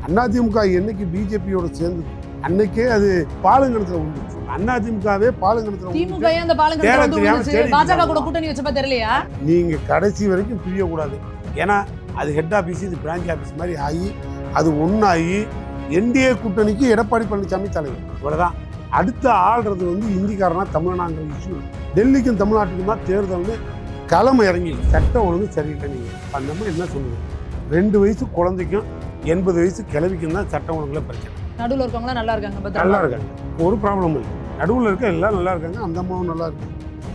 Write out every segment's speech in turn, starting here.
அதிமுக என்னைக்கு பிஜேபியோட சேர்ந்து அன்னைக்கே அது பாலுங்கணத்துல விழுந்துச்சு. அதிமுகவே பாலுங்கணத்துல திமுக அந்த பாலுங்கணத்துல பாஜக கூட கூட்டணி வச்சப்ப தெரியலையா? நீங்க கடைசி வரைக்கும் பிரியக்கூடாது. ஏன்னா அது ஹெட் ஆஃபீஸ், இது பிரான்ச் ஆஃபீஸ் மாதிரி ஆகி அது ஒன்னாகி என்டிஏ கூட்டணிக்கு எடப்பாடி பழனிசாமி தலைவர். இவ்வளவுதான். அடுத்த ஆள்றது இந்திக்காரனா தமிழ்நாங்கிற இஷ்யூ. டெல்லிக்கும் தமிழ்நாட்டுக்கும் தான் தேர்தல்னு களம் இறங்கி சட்டம் ஒழுங்கு சரியில்லை. நீங்கள் பண்ணாமல் என்ன சொல்லுங்க, 2 வயசு குழந்தைக்கும் 80 வயசு கிழவிக்கும் தான் சட்டம் ஒழுங்குல பிரச்சனை. நடுவில் இருக்கவங்களாம் நல்லா இருக்காங்க, நல்லா இருக்காங்க, ஒரு ப்ராப்ளம் இல்லை. நடுவில் இருக்க எல்லாரும் நல்லா இருக்காங்க, அந்த அம்மாவும் நல்லா இருக்கு,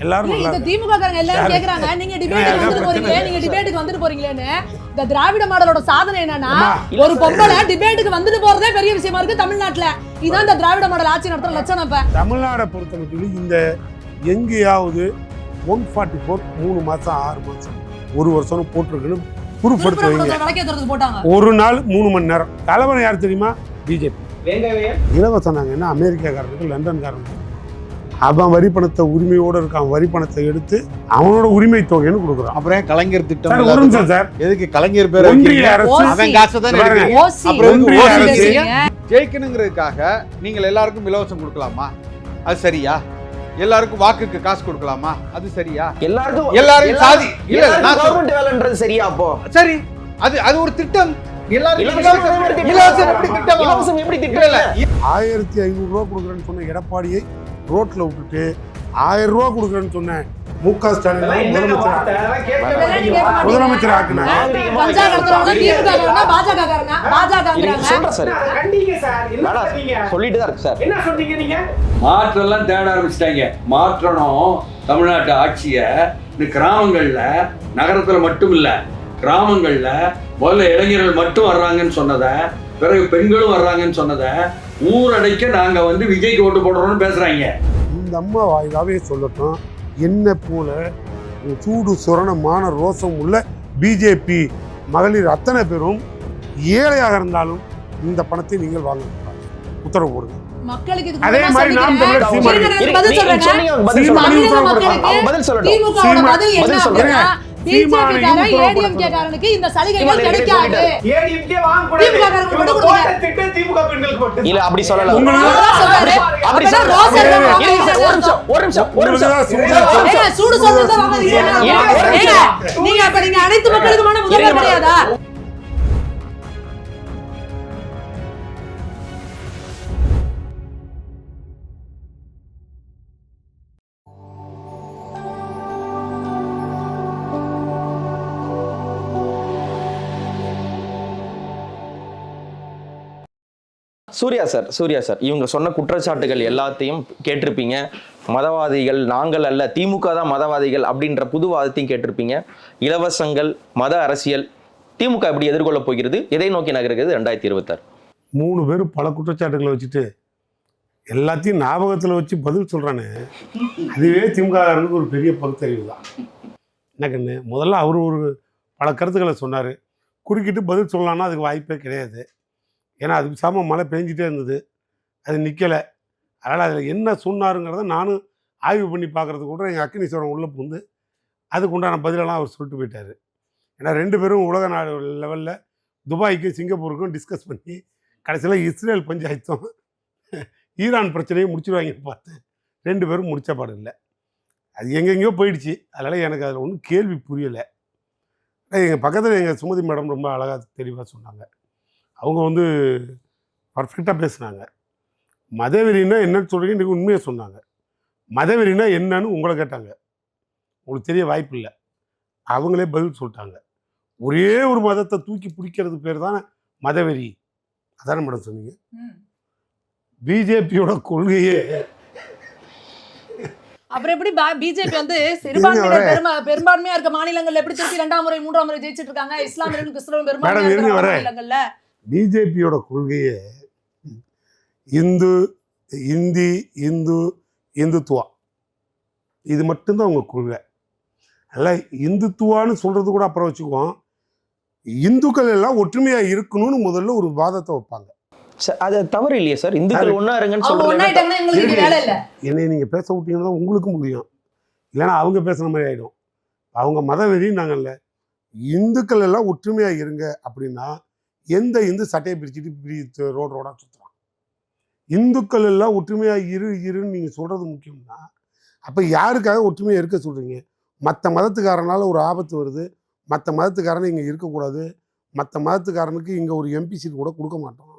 எல்லாரும் நல்லா இருக்காங்க. திமுக காரங்க எல்லாரும் கேக்குறாங்க, நீங்க டிபேட்டுக்கு வந்துட்டு போறீங்க, நீங்க டிபேட்டுக்கு வந்துட்டு போறீங்களேன்னு. இந்த திராவிட மாடலோட சாதனை என்னன்னா, ஒரு பொம்பளை டிபேட்டுக்கு வந்துட்டு போறதே பெரிய விஷயமா இருக்கு தமிழ்நாட்டுல. இதான் இந்த திராவிட மாடல் ஆட்சி நடத்துற லட்சணம். இப்ப தமிழ்நாடை பொறுத்த மட்டும் இந்த எங்கேயாவது 144 3 மாசம் 6 மாசம் 1 வருஷம் போட்டிருக்குன்னு ப்ரூஃப் எடுத்து வைங்க. போட்டாங்க ஒரு நாள் 3 மணி நேரம். தலைவன் யார் தெரியுமா? பிஜேபி. இலவசம் நாங்க என்ன அமெரிக்காக்காரனுக்கு லண்டன்காரனுக்கு அவன் வரி பணத்தை உரிமையோட இருக்கான், வரி பணத்தை எடுத்து அவனோட உரிமை தொகைன்னு கொடுக்குறான். அப்புறம் கலைஞர் திட்டம் ஒரு நிமிஷம் சார், எதுக்கு கலைஞர் பேர் ஜெயிக்கணுங்கிறதுக்காக நீங்கள் எல்லாருக்கும் இலவசம் கொடுக்கலாமா? அது சரியா? எல்லாருக்கும் வாக்குக்கு காசு கொடுக்கலாமா? அது சரியா? எல்லாரும் சாதி இல்ல நான் கவர்மெண்ட் வேலைன்றது சரியா? அப்போ சரி, அது ஒரு திட்டம். எல்லாருக்கும் இலவசம் எப்படி திட்டம்? இலவசம் எப்படி திட்டம்? இல்ல 1500 ரூபா கொடுக்குறேன்னு சொன்ன எடப்பாடியை ரோட்ல விட்டுட்டு 1000 ரூபா கொடுக்குறேன்னு சொன்ன முக ஸ்டாலின் முதலமைச்சர் ஆக்குனாங்க. மாற்றெல்லாம் தேட ஆரம்பிச்சிட்டாங்க. மாற்றணும் தமிழ்நாட்டு ஆட்சியை. இந்த கிராமங்கள்ல, நகரத்துல மட்டும் இல்ல, கிராமங்கள்ல முதல்ல இளைஞர்கள் மட்டும் வர்றாங்கன்னு சொன்னதை, பிறகு பெண்களும் வர்றாங்கன்னு சொன்னதை ஊரடைக்க நாங்க விஜய்க்கு ஓட்டு போடுறோம்னு பேசுறாங்க. இந்த அம்மா வாயிலாவே சொல்லட்டும், என்ன போல சூடு சுரணமான ரோசம் உள்ள பிஜேபி மகளிர் அத்தனை பேரும் ஏழையாக இருந்தாலும் இந்த பணத்தை நீங்கள் வாங்க உத்தரவு போடுங்க. அதே மாதிரி நாம் தமிழர் அனைத்து மக்களுக்குமான முதல்வர் கிடையாதா? சூர்யா சார் இவங்க சொன்ன குற்றச்சாட்டுகள் எல்லாத்தையும் கேட்டிருப்பீங்க. மதவாதிகள் நாங்கள் அல்ல, திமுக தான் மதவாதிகள் அப்படின்ற புது வாதத்தையும் கேட்டிருப்பீங்க. இலவசங்கள், மத அரசியல், திமுக எப்படி எதிர்கொள்ள போகிறது, எதை நோக்கி நகர்கிறது 2026? 3 பேரும் பல குற்றச்சாட்டுகளை வச்சுட்டு எல்லாத்தையும் ஞாபகத்தில் வச்சு பதில் சொல்கிறானே, அதுவே திமுககாரனுக்கு ஒரு பெரிய பகுத்தறிவு தான். என்ன கண்ணு, முதல்ல அவர் ஒரு பல கருத்துக்களை சொன்னார், குறுக்கிட்டு பதில் சொல்லலான்னா அதுக்கு வாய்ப்பே கிடையாது. ஏன்னா அதுக்கு சாம மழை பெஞ்சிட்டே இருந்தது, அது நிற்கலை. அதனால் அதில் என்ன சொன்னாருங்கிறத நானும் ஆய்வு பண்ணி பார்க்குறதுக்கு கூட எங்கள் அக்னீஸ்வரம் உள்ளே புகுந்து அதுக்கு உண்டான பதிலெல்லாம் அவர் சொல்லிட்டு போயிட்டார். ஏன்னா 2 பேரும் உலக நாடு லெவலில் துபாய்க்கும் சிங்கப்பூருக்கும் டிஸ்கஸ் பண்ணி கடைசியில் இஸ்ரேல் பஞ்சாயத்தும் ஈரான் பிரச்சனையும் முடிச்சுடுவாங்கன்னு பார்த்தேன். 2 பேரும் முடிச்ச பாடு இல்லை, அது எங்கெங்கேயோ போயிடுச்சு. அதனால் எனக்கு அதில் ஒன்றும் கேள்வி புரியலை. எங்கள் பக்கத்தில் எங்கள் சுமதி மேடம் ரொம்ப அழகாக தெளிவாக சொன்னாங்க. அவங்க பர்ஃபெக்டாக பேசுனாங்க. மதவெறினா என்னன்னு சொல்கிறீங்க, இன்றைக்கி உண்மையாக சொன்னாங்க. மதவெறினா என்னன்னு உங்களை கேட்டாங்க, உங்களுக்கு தெரிய வாய்ப்பு இல்லை, அவங்களே பதில் சொல்லிட்டாங்க. ஒரே ஒரு மதத்தை தூக்கி பிடிக்கிறது பேர் தான் மதவெறி. அதான மேடம் சொன்னீங்க? பிஜேபியோட கொள்கையே அப்புறம் எப்படி பிஜேபி பெரும்பான்மையா இருக்க மாநிலங்கள்ல எப்படி திருப்பி 2ஆம் முறை 3ஆம் முறை ஜெயிச்சிட்டு இருக்காங்க? இஸ்லாமியர்கள் கிறிஸ்தவர்கள் பெரும்பான்மையா மாநிலங்கள்ல பிஜேபியோட கொள்கையே இந்து, இந்தி, இந்துத்துவா, இது மட்டும்தான் அவங்க கொள்கை. அதெல்லாம் இந்துத்துவான்னு சொல்றது கூட அப்புறம் வச்சுக்குவோம், இந்துக்கள் எல்லாம் ஒற்றுமையா இருக்கணும்னு முதல்ல ஒரு வாதத்தை வைப்பாங்க. அது தவறு இல்லையா சார்? இந்துக்கள் ஒன்னா இருங்கன்னு சொல்றது. என்னை நீங்க பேச விட்டீங்கன்னா உங்களுக்கும் முடியும், இல்லைன்னா அவங்க பேசுன மாதிரி ஆயிடும். அவங்க மதவெறி நாங்கள்ல, இந்துக்கள் எல்லாம் ஒற்றுமையா இருங்க அப்படின்னா எந்த இந்து சட்டையை பிரிச்சுட்டு இப்படி ரோடாக சுற்றுறான்? இந்துக்கள் எல்லாம் ஒற்றுமையாக இருன்னு நீங்கள் சொல்கிறது முக்கியம்னா அப்போ யாருக்காக ஒற்றுமையாக இருக்க சொல்கிறீங்க? மற்ற மதத்துக்காரனால ஒரு ஆபத்து வருது, மற்ற மதத்துக்காரனை இங்கே இருக்கக்கூடாது, மற்ற மதத்துக்காரனுக்கு இங்கே ஒரு எம்பி சீட் கூட கொடுக்க மாட்டோம்,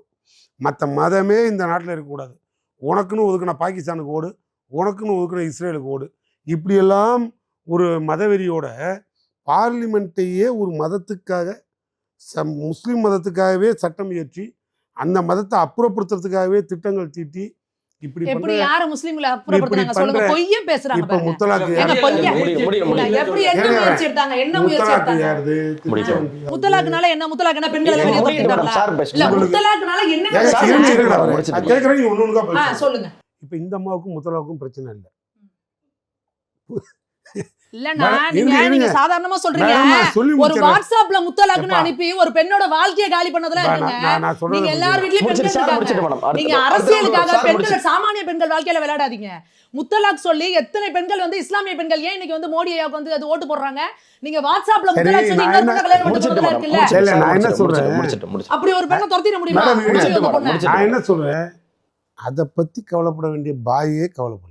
மற்ற மதமே இந்த நாட்டில் இருக்கக்கூடாது, உனக்குன்னு ஒதுக்கின பாகிஸ்தானுக்கு ஓடு, உனக்குன்னு ஒதுக்கின இஸ்ரேலுக்கு ஓடு, இப்படியெல்லாம் ஒரு மதவெறியோட பார்லிமெண்ட்டையே ஒரு மதத்துக்காக முஸ்லீம் மதத்துக்காகவே சட்டம் இயற்றி அந்த மதத்தை அப்புறப்படுத்துறதுக்காகவே திட்டங்கள் தீட்டி இப்படி எப்படி யாரு முஸ்லிம்களை அப்புறப்படுத்துறாங்க சொல்லுங்க? பொய்யே பேசுறாங்க இப்ப பாருங்க. முத்தலாக்கு ஏங்க பொய்யா? முடியும். எப்படி என்ன முயற்சி எடுத்தாங்க? என்ன முயற்சி முத்தலாக்கு எடுத்தாங்க? யாருது? முத்தலாக்குனால என்ன? முத்தலாக்குனா பெண்களை வெளியே தள்ளிட்டாங்களா? இல்ல முத்தலாக்குனால என்ன? கேக்குறேன் ஒண்ணுக்கா சொல்லுங்க. இப்ப இந்த அம்மாவுக்கும் முத்தலாவுக்கும் பிரச்சனை இல்லை. இல்லன்னா நீங்க சாதாரணமா சொல்றீங்க. ஒரு வாட்ஸ்அப்ல முத்தலாக்குன்னு அனுப்பி ஒரு பெண்ணோட வாழ்க்கையை காலி பண்ணதெல்லாம் இருக்குங்க. நீங்க எல்லார் வீட்லயும் பெண்கள் இருக்காங்க. நீங்க அரசியலுக்காக பெண்கள், சாமானிய பெண்கள் வாழ்க்கையில விளையாடாதீங்க. முத்தலாக் சொல்லி எத்தனை பெண்கள் வந்து இஸ்லாமிய பெண்கள் ஏன் இன்னைக்கு வந்து மோடி ஐயாவுக்கு வந்து அது ஓட்டு போடுறாங்க? நீங்க வாட்ஸ்அப்ல முத்தலாக் சொல்லி இன்னொரு பொண்ணை கல்யாணம் பண்ணிட்டு இருக்குல்ல, நான் என்ன சொல்றேன், அப்படி ஒரு பெண்ணை துரத்திட முடியுமா? நான் என்ன சொல்றேன், அதை பத்தி கவலைப்பட வேண்டிய பாயே கவலைப்படல.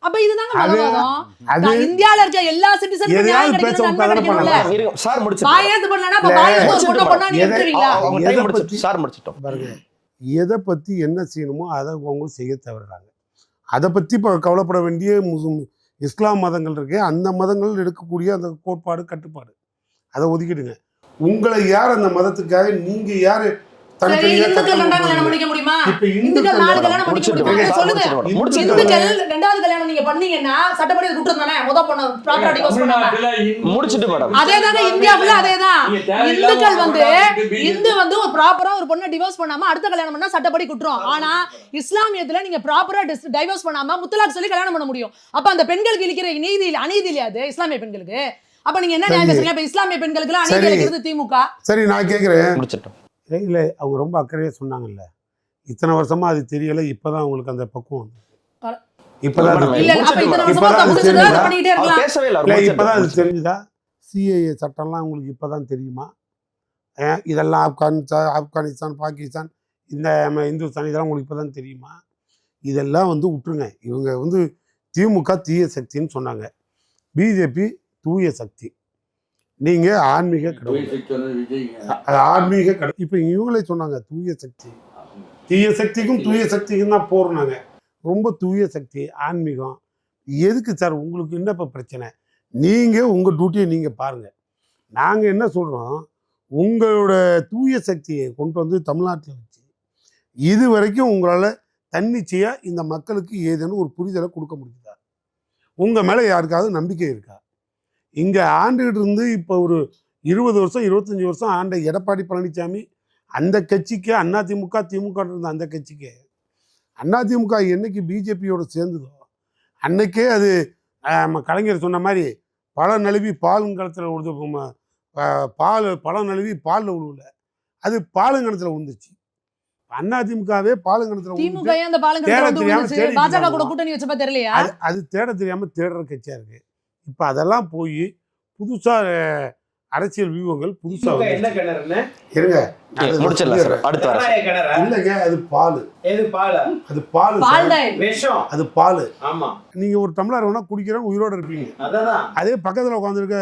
அப்ப இதுதாங்க மதவாதம். இந்தியால இருக்க எல்லா சிட்டிசனுக்கும் நியாயம் கிடைக்கணும், நன்மை கிடைக்கணும்ல. சார் முடிச்சு பாயேது பண்ணலனா அப்ப பாயேது ஒரு பொண்ண பண்ணா நீ ஏத்துவீங்களா? சார் முடிச்சிட்டோம் பாருங்க, எதை பத்தி என்ன செய்யணுமோ அதை அவங்க செய்ய தவறுறாங்க. அதை பத்தி இப்போ கவலைப்பட வேண்டிய இஸ்லாம் மதங்கள் இருக்கு, அந்த மதங்கள் எடுக்கக்கூடிய அந்த கோட்பாடு கட்டுப்பாடு அதை ஒதுக்கிடுங்க. உங்களை யார் அந்த மதத்துக்காக, நீங்க யாரு இந்துக்கள் ரெண்டாவது கல்யாணம் பண்ணிக்க முடியுமா? இந்துக்கள் 4 கல்யாணம் பண்ணிக்க முடியுமா? சொல்லுங்க. இந்துக்கள் ரெண்டாவது கல்யாணம் நீங்க பண்ணீங்கன்னா சட்டப்படி குற்றம் தானே? முத பொண்ணு ப்ராப்பரா டிவோர்ஸ் பண்ணாம முடிச்சிட்டு மேடம். அதேதாங்க இந்தியா ஃபுல்லா அதேதான். இந்துக்கள் வந்து இந்து வந்து ஒரு ப்ராப்பரா ஒரு பொண்ணை டிவோர்ஸ் பண்ணாம அடுத்த கல்யாணம் பண்ணா சட்டப்படி குற்றம். ஆனா இஸ்லாமியத்துல நீங்க ப்ராப்பரா டைவர்ஸ் பண்ணாம முத்தலாக் சொல்லி கல்யாணம் பண்ண முடியும். அப்ப அந்த பெண்களுக்கு இழிக்கிற நீதி அநீதி இல்லையா அது இஸ்லாமிய பெண்களுக்கு? அப்ப நீங்க என்ன நியாயம் பேசுறீங்க? அப்ப இஸ்லாமிய பெண்களுக்கு அநீதி இழைக்கிறது திமுக. சரி, நான் கேட்கிறேன், முடிச்சிட்டோம். இல்லை அவங்க ரொம்ப அக்கறையாக சொன்னாங்கல்ல, இத்தனை வருஷமா அது தெரியல, இப்பதான் உங்களுக்கு அந்த பக்குவம் இப்பதான் அது தெரிஞ்சுதா? சிஏஏ சட்டம்லாம் உங்களுக்கு இப்பதான் தெரியுமா? இதெல்லாம் ஆப்கானிஸ்தான், பாகிஸ்தான், இந்த இந்துஸ்தான், இதெல்லாம் உங்களுக்கு இப்பதான் தெரியுமா? இதெல்லாம் வந்து விட்டுருங்க. இவங்க வந்து திமுக தீய சக்தின்னு சொன்னாங்க, பிஜேபி தூய சக்தி, நீங்க ஆன்மீக கடவுள், ஆன்மீக கடவுள். இப்ப இவங்களே சொன்னாங்க தூய சக்தி, தீய சக்திக்கும் தூய சக்திக்கும் தான் போறாங்க. ரொம்ப தூய சக்தி ஆன்மீகம் எதுக்கு சார்? உங்களுக்கு என்ன இப்ப பிரச்சனை? நீங்க உங்க டியூட்டியை நீங்க பாருங்க. நாங்க என்ன சொல்றோம், உங்களோட தூய சக்தியை கொண்டு வந்து தமிழ்நாட்டில் வச்சு இது வரைக்கும் உங்களால தன்னிச்சையா இந்த மக்களுக்கு ஏதேனும் ஒரு புரிதலை கொடுக்க முடியுதா? உங்க மேல யாருக்காவது நம்பிக்கை இருக்கா? இங்க ஆண்டுகிட்டு இருந்து இப்போ ஒரு 20 வருஷம் 25 வருஷம் ஆண்ட எடப்பாடி பழனிசாமி அந்த கட்சிக்கு அதிமுக திமுக இருந்த அந்த கட்சிக்கு அதிமுக என்னைக்கு பிஜேபியோட சேர்ந்ததோ அன்னைக்கே அது கலைஞர் சொன்ன மாதிரி பழம் நழுவி பாலுங்கலத்தில் விழுது, பழம் நழுவி பாலில் விழுவுல, அது பாலுங்கணத்தில் விழுந்துச்சு. அதிமுகவே பாலுங்கணத்தில் அது தேட தெரியாம தேடுற கட்சியா இருக்கு. இப்போ அதெல்லாம் போய் புதுசா அரசியல் வியூகங்கள் புதுசா இருங்க இல்லைங்க, அது பால், அது பால், அது பால். நீங்க ஒரு டம்ளர் வேணா குடிக்கிறோம் உயிரோட இருப்பீங்க, அதே பக்கத்துல உட்காந்துருக்க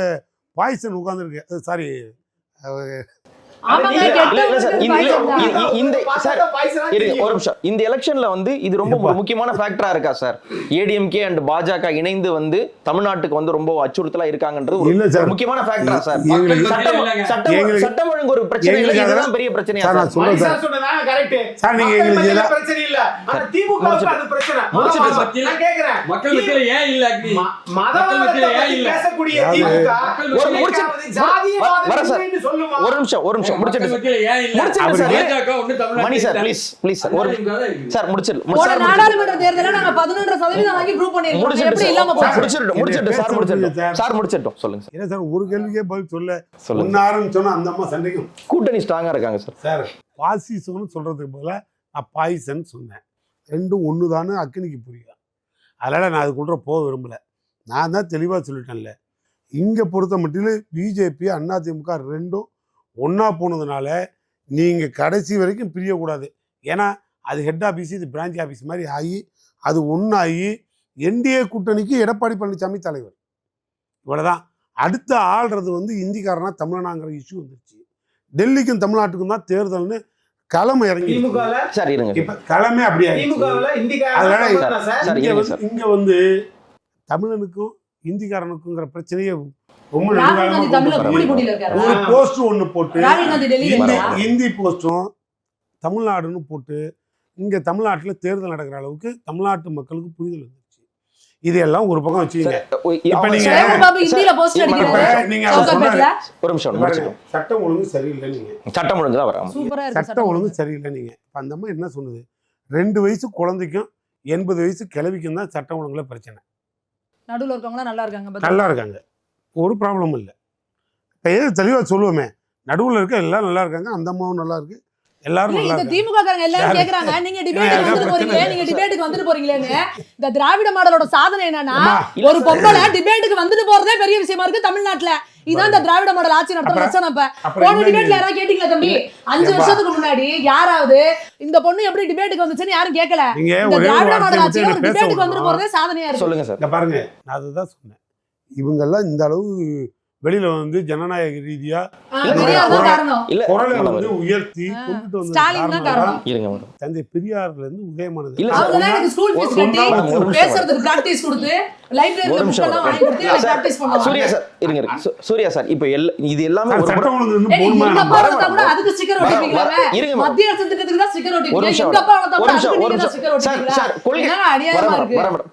பாய்சன் உட்காந்துருக்கு, அது சாரி இந்த எலெக்ஷன்ல வந்து இது ரொம்ப முக்கியமான ஃபேக்டரா இருக்கா சார்? ஏடிஎம்கே அண்ட் பாஜக இணைந்து வந்து தமிழ்நாட்டுக்கு வந்து ரொம்ப அச்சுறுத்தலா இருக்காங்கன்றது முக்கியமான ஃபேக்டரா சார்? சட்டம் ஒழுங்கு ஒரு பிரச்சனை இல்ல, இதுதான் பெரிய பிரச்சனையா சார்? சார் நீங்க எங்களுக்கு பிரச்சனை இல்ல, ஆனா திமுகவுக்கு அது பிரச்சனை. மக்கள் மத்தியில ஏன் இல்ல அக்னி? மதவாதத்தை பத்தி பேசக்கூடிய திமுக ஒரு ஜாதியவாதம்னு சொல்லுமா? ஒரு நிமிஷம் நாடாளுமன்ற தேர்தல்ல நாங்க 11% வாங்கி ப்ரூவ் பண்ணிருக்கோம். எப்படி இல்லாம சொல்லுங்க சார். ஒரு கேள்விக்கே பதில் சொன்ன அந்த அம்மா சண்டைக்கும் கூட்டணி ஸ்ட்ராங்கா இருக்காங்க சார். சார் பாசிசம்னு சொல்றதுக்கு போல நான் பாய்சன் சொன்னேன், ரெண்டும் ஒண்ணுதான்னு அக்னிக்கு புரியும். அதனால நான் அதுக்குள்ள போக விரும்பல. நான் தான் தெளிவா சொல்லிட்டேன்ல, இங்க பொறுத்த மட்டும் பிஜேபி அதிமுக ரெண்டும் ஒன்றா போனதுனால நீங்கள் கடைசி வரைக்கும் பிரியக்கூடாது. ஏன்னா அது ஹெட் ஆஃபீஸ், இது பிரான்ச் ஆஃபீஸ் மாதிரி ஆகி அது ஒன்றாகி என்டிஏ கூட்டணிக்கு எடப்பாடி பழனிசாமி தலைவர். இவ்வளோதான். அடுத்து ஆள்றது வந்து இந்திக்காரனா தமிழனாங்கிற இஷ்யூ வந்துருச்சு. டெல்லிக்கும் தமிழ்நாட்டுக்கும் தான் தேர்தல்னு களம் இறங்கி சார் இருங்க. இப்போ களமே அப்படியே இங்க வந்து தமிழனுக்கும் இந்திக்காரனுக்குங்கிற பிரச்சனையே ரொம்ப ஒரு போஸ்ட் ஒன்று போட்டு இந்தி போஸ்டும் தமிழ்நாடுன்னு போட்டு இங்க தமிழ்நாட்டில் தேர்தல் நடக்கிற அளவுக்கு தமிழ்நாட்டு மக்களுக்கு புரிதல் வந்துருச்சு. இதெல்லாம் ஒரு பக்கம் வச்சுக்கீங்க. இப்ப நீங்க ஒரு நிமிஷம் சட்டம் ஒழுங்கு சரியில்லை, நீங்க சட்டம் ஒழுங்கு தான் வரும். சட்டம் ஒழுங்கு சரியில்லை. நீங்க அந்த அம்மா என்ன சொன்னது, 2 வயசு குழந்தைக்கும் 80 வயசு கிழவிக்கும் தான் சட்டம் ஒழுங்குல பிரச்சனை. நடுவுல இருக்கவங்க நல்லா இருக்காங்க, நல்லா இருக்காங்க, ஒரு ப்ராப்ளமும் இல்லை. இப்போ எது தெளிவாக சொல்லுவோமே, நடுவில் இருக்க எல்லாம் நல்லா இருக்காங்க, அந்த அம்மாவும் நல்லா இருக்கு, எல்லாரும் நல்லா இருக்காங்க. திமுக காரங்க எல்லாரும் கேக்குறாங்க, நீங்க டிபேட்டுக்கு வந்துட்டு போறீங்க, நீங்க டிபேட்டுக்கு வந்துட்டு போறீங்களேன்னு. இந்த திராவிட மாடலோட சாதனை என்னன்னா, ஒரு பொம்பளை டிபேட்டுக்கு வந்துட்டு போறதே பெரிய விஷயமா இருக்கு தமிழ்நாட்டுல. இதான் இந்த திராவிட மாடல் ஆட்சி நடத்துற லட்சணம். போன டிபேட்ல யாராவது கேட்டீங்களா தம்பி? 5 வருஷத்துக்கு முன்னாடி யாராவது இந்த பொண்ணு எப்படி டிபேட்டுக்கு வந்துச்சுன்னு யாரும் கேட்கல. இந்த திராவிட மாடல் ஆட்சியில ஒரு டிபேட்டுக்கு வந்துட்டு போறதே சாதனையா இருக்கு. சொல்லுங்க சார். பாருங்க, நான் அதுதான் சொன்னேன். இவங்கெல்லாம் இந்த அளவு வெளியில வந்து ஜனநாயக ரீதியா குரலை வந்து உயர்த்தி கொண்டுட்டு வந்து தந்தை பெரியார்ல இருந்து உதயமானது. சூர்யா சார், இப்ப இது எல்லாமே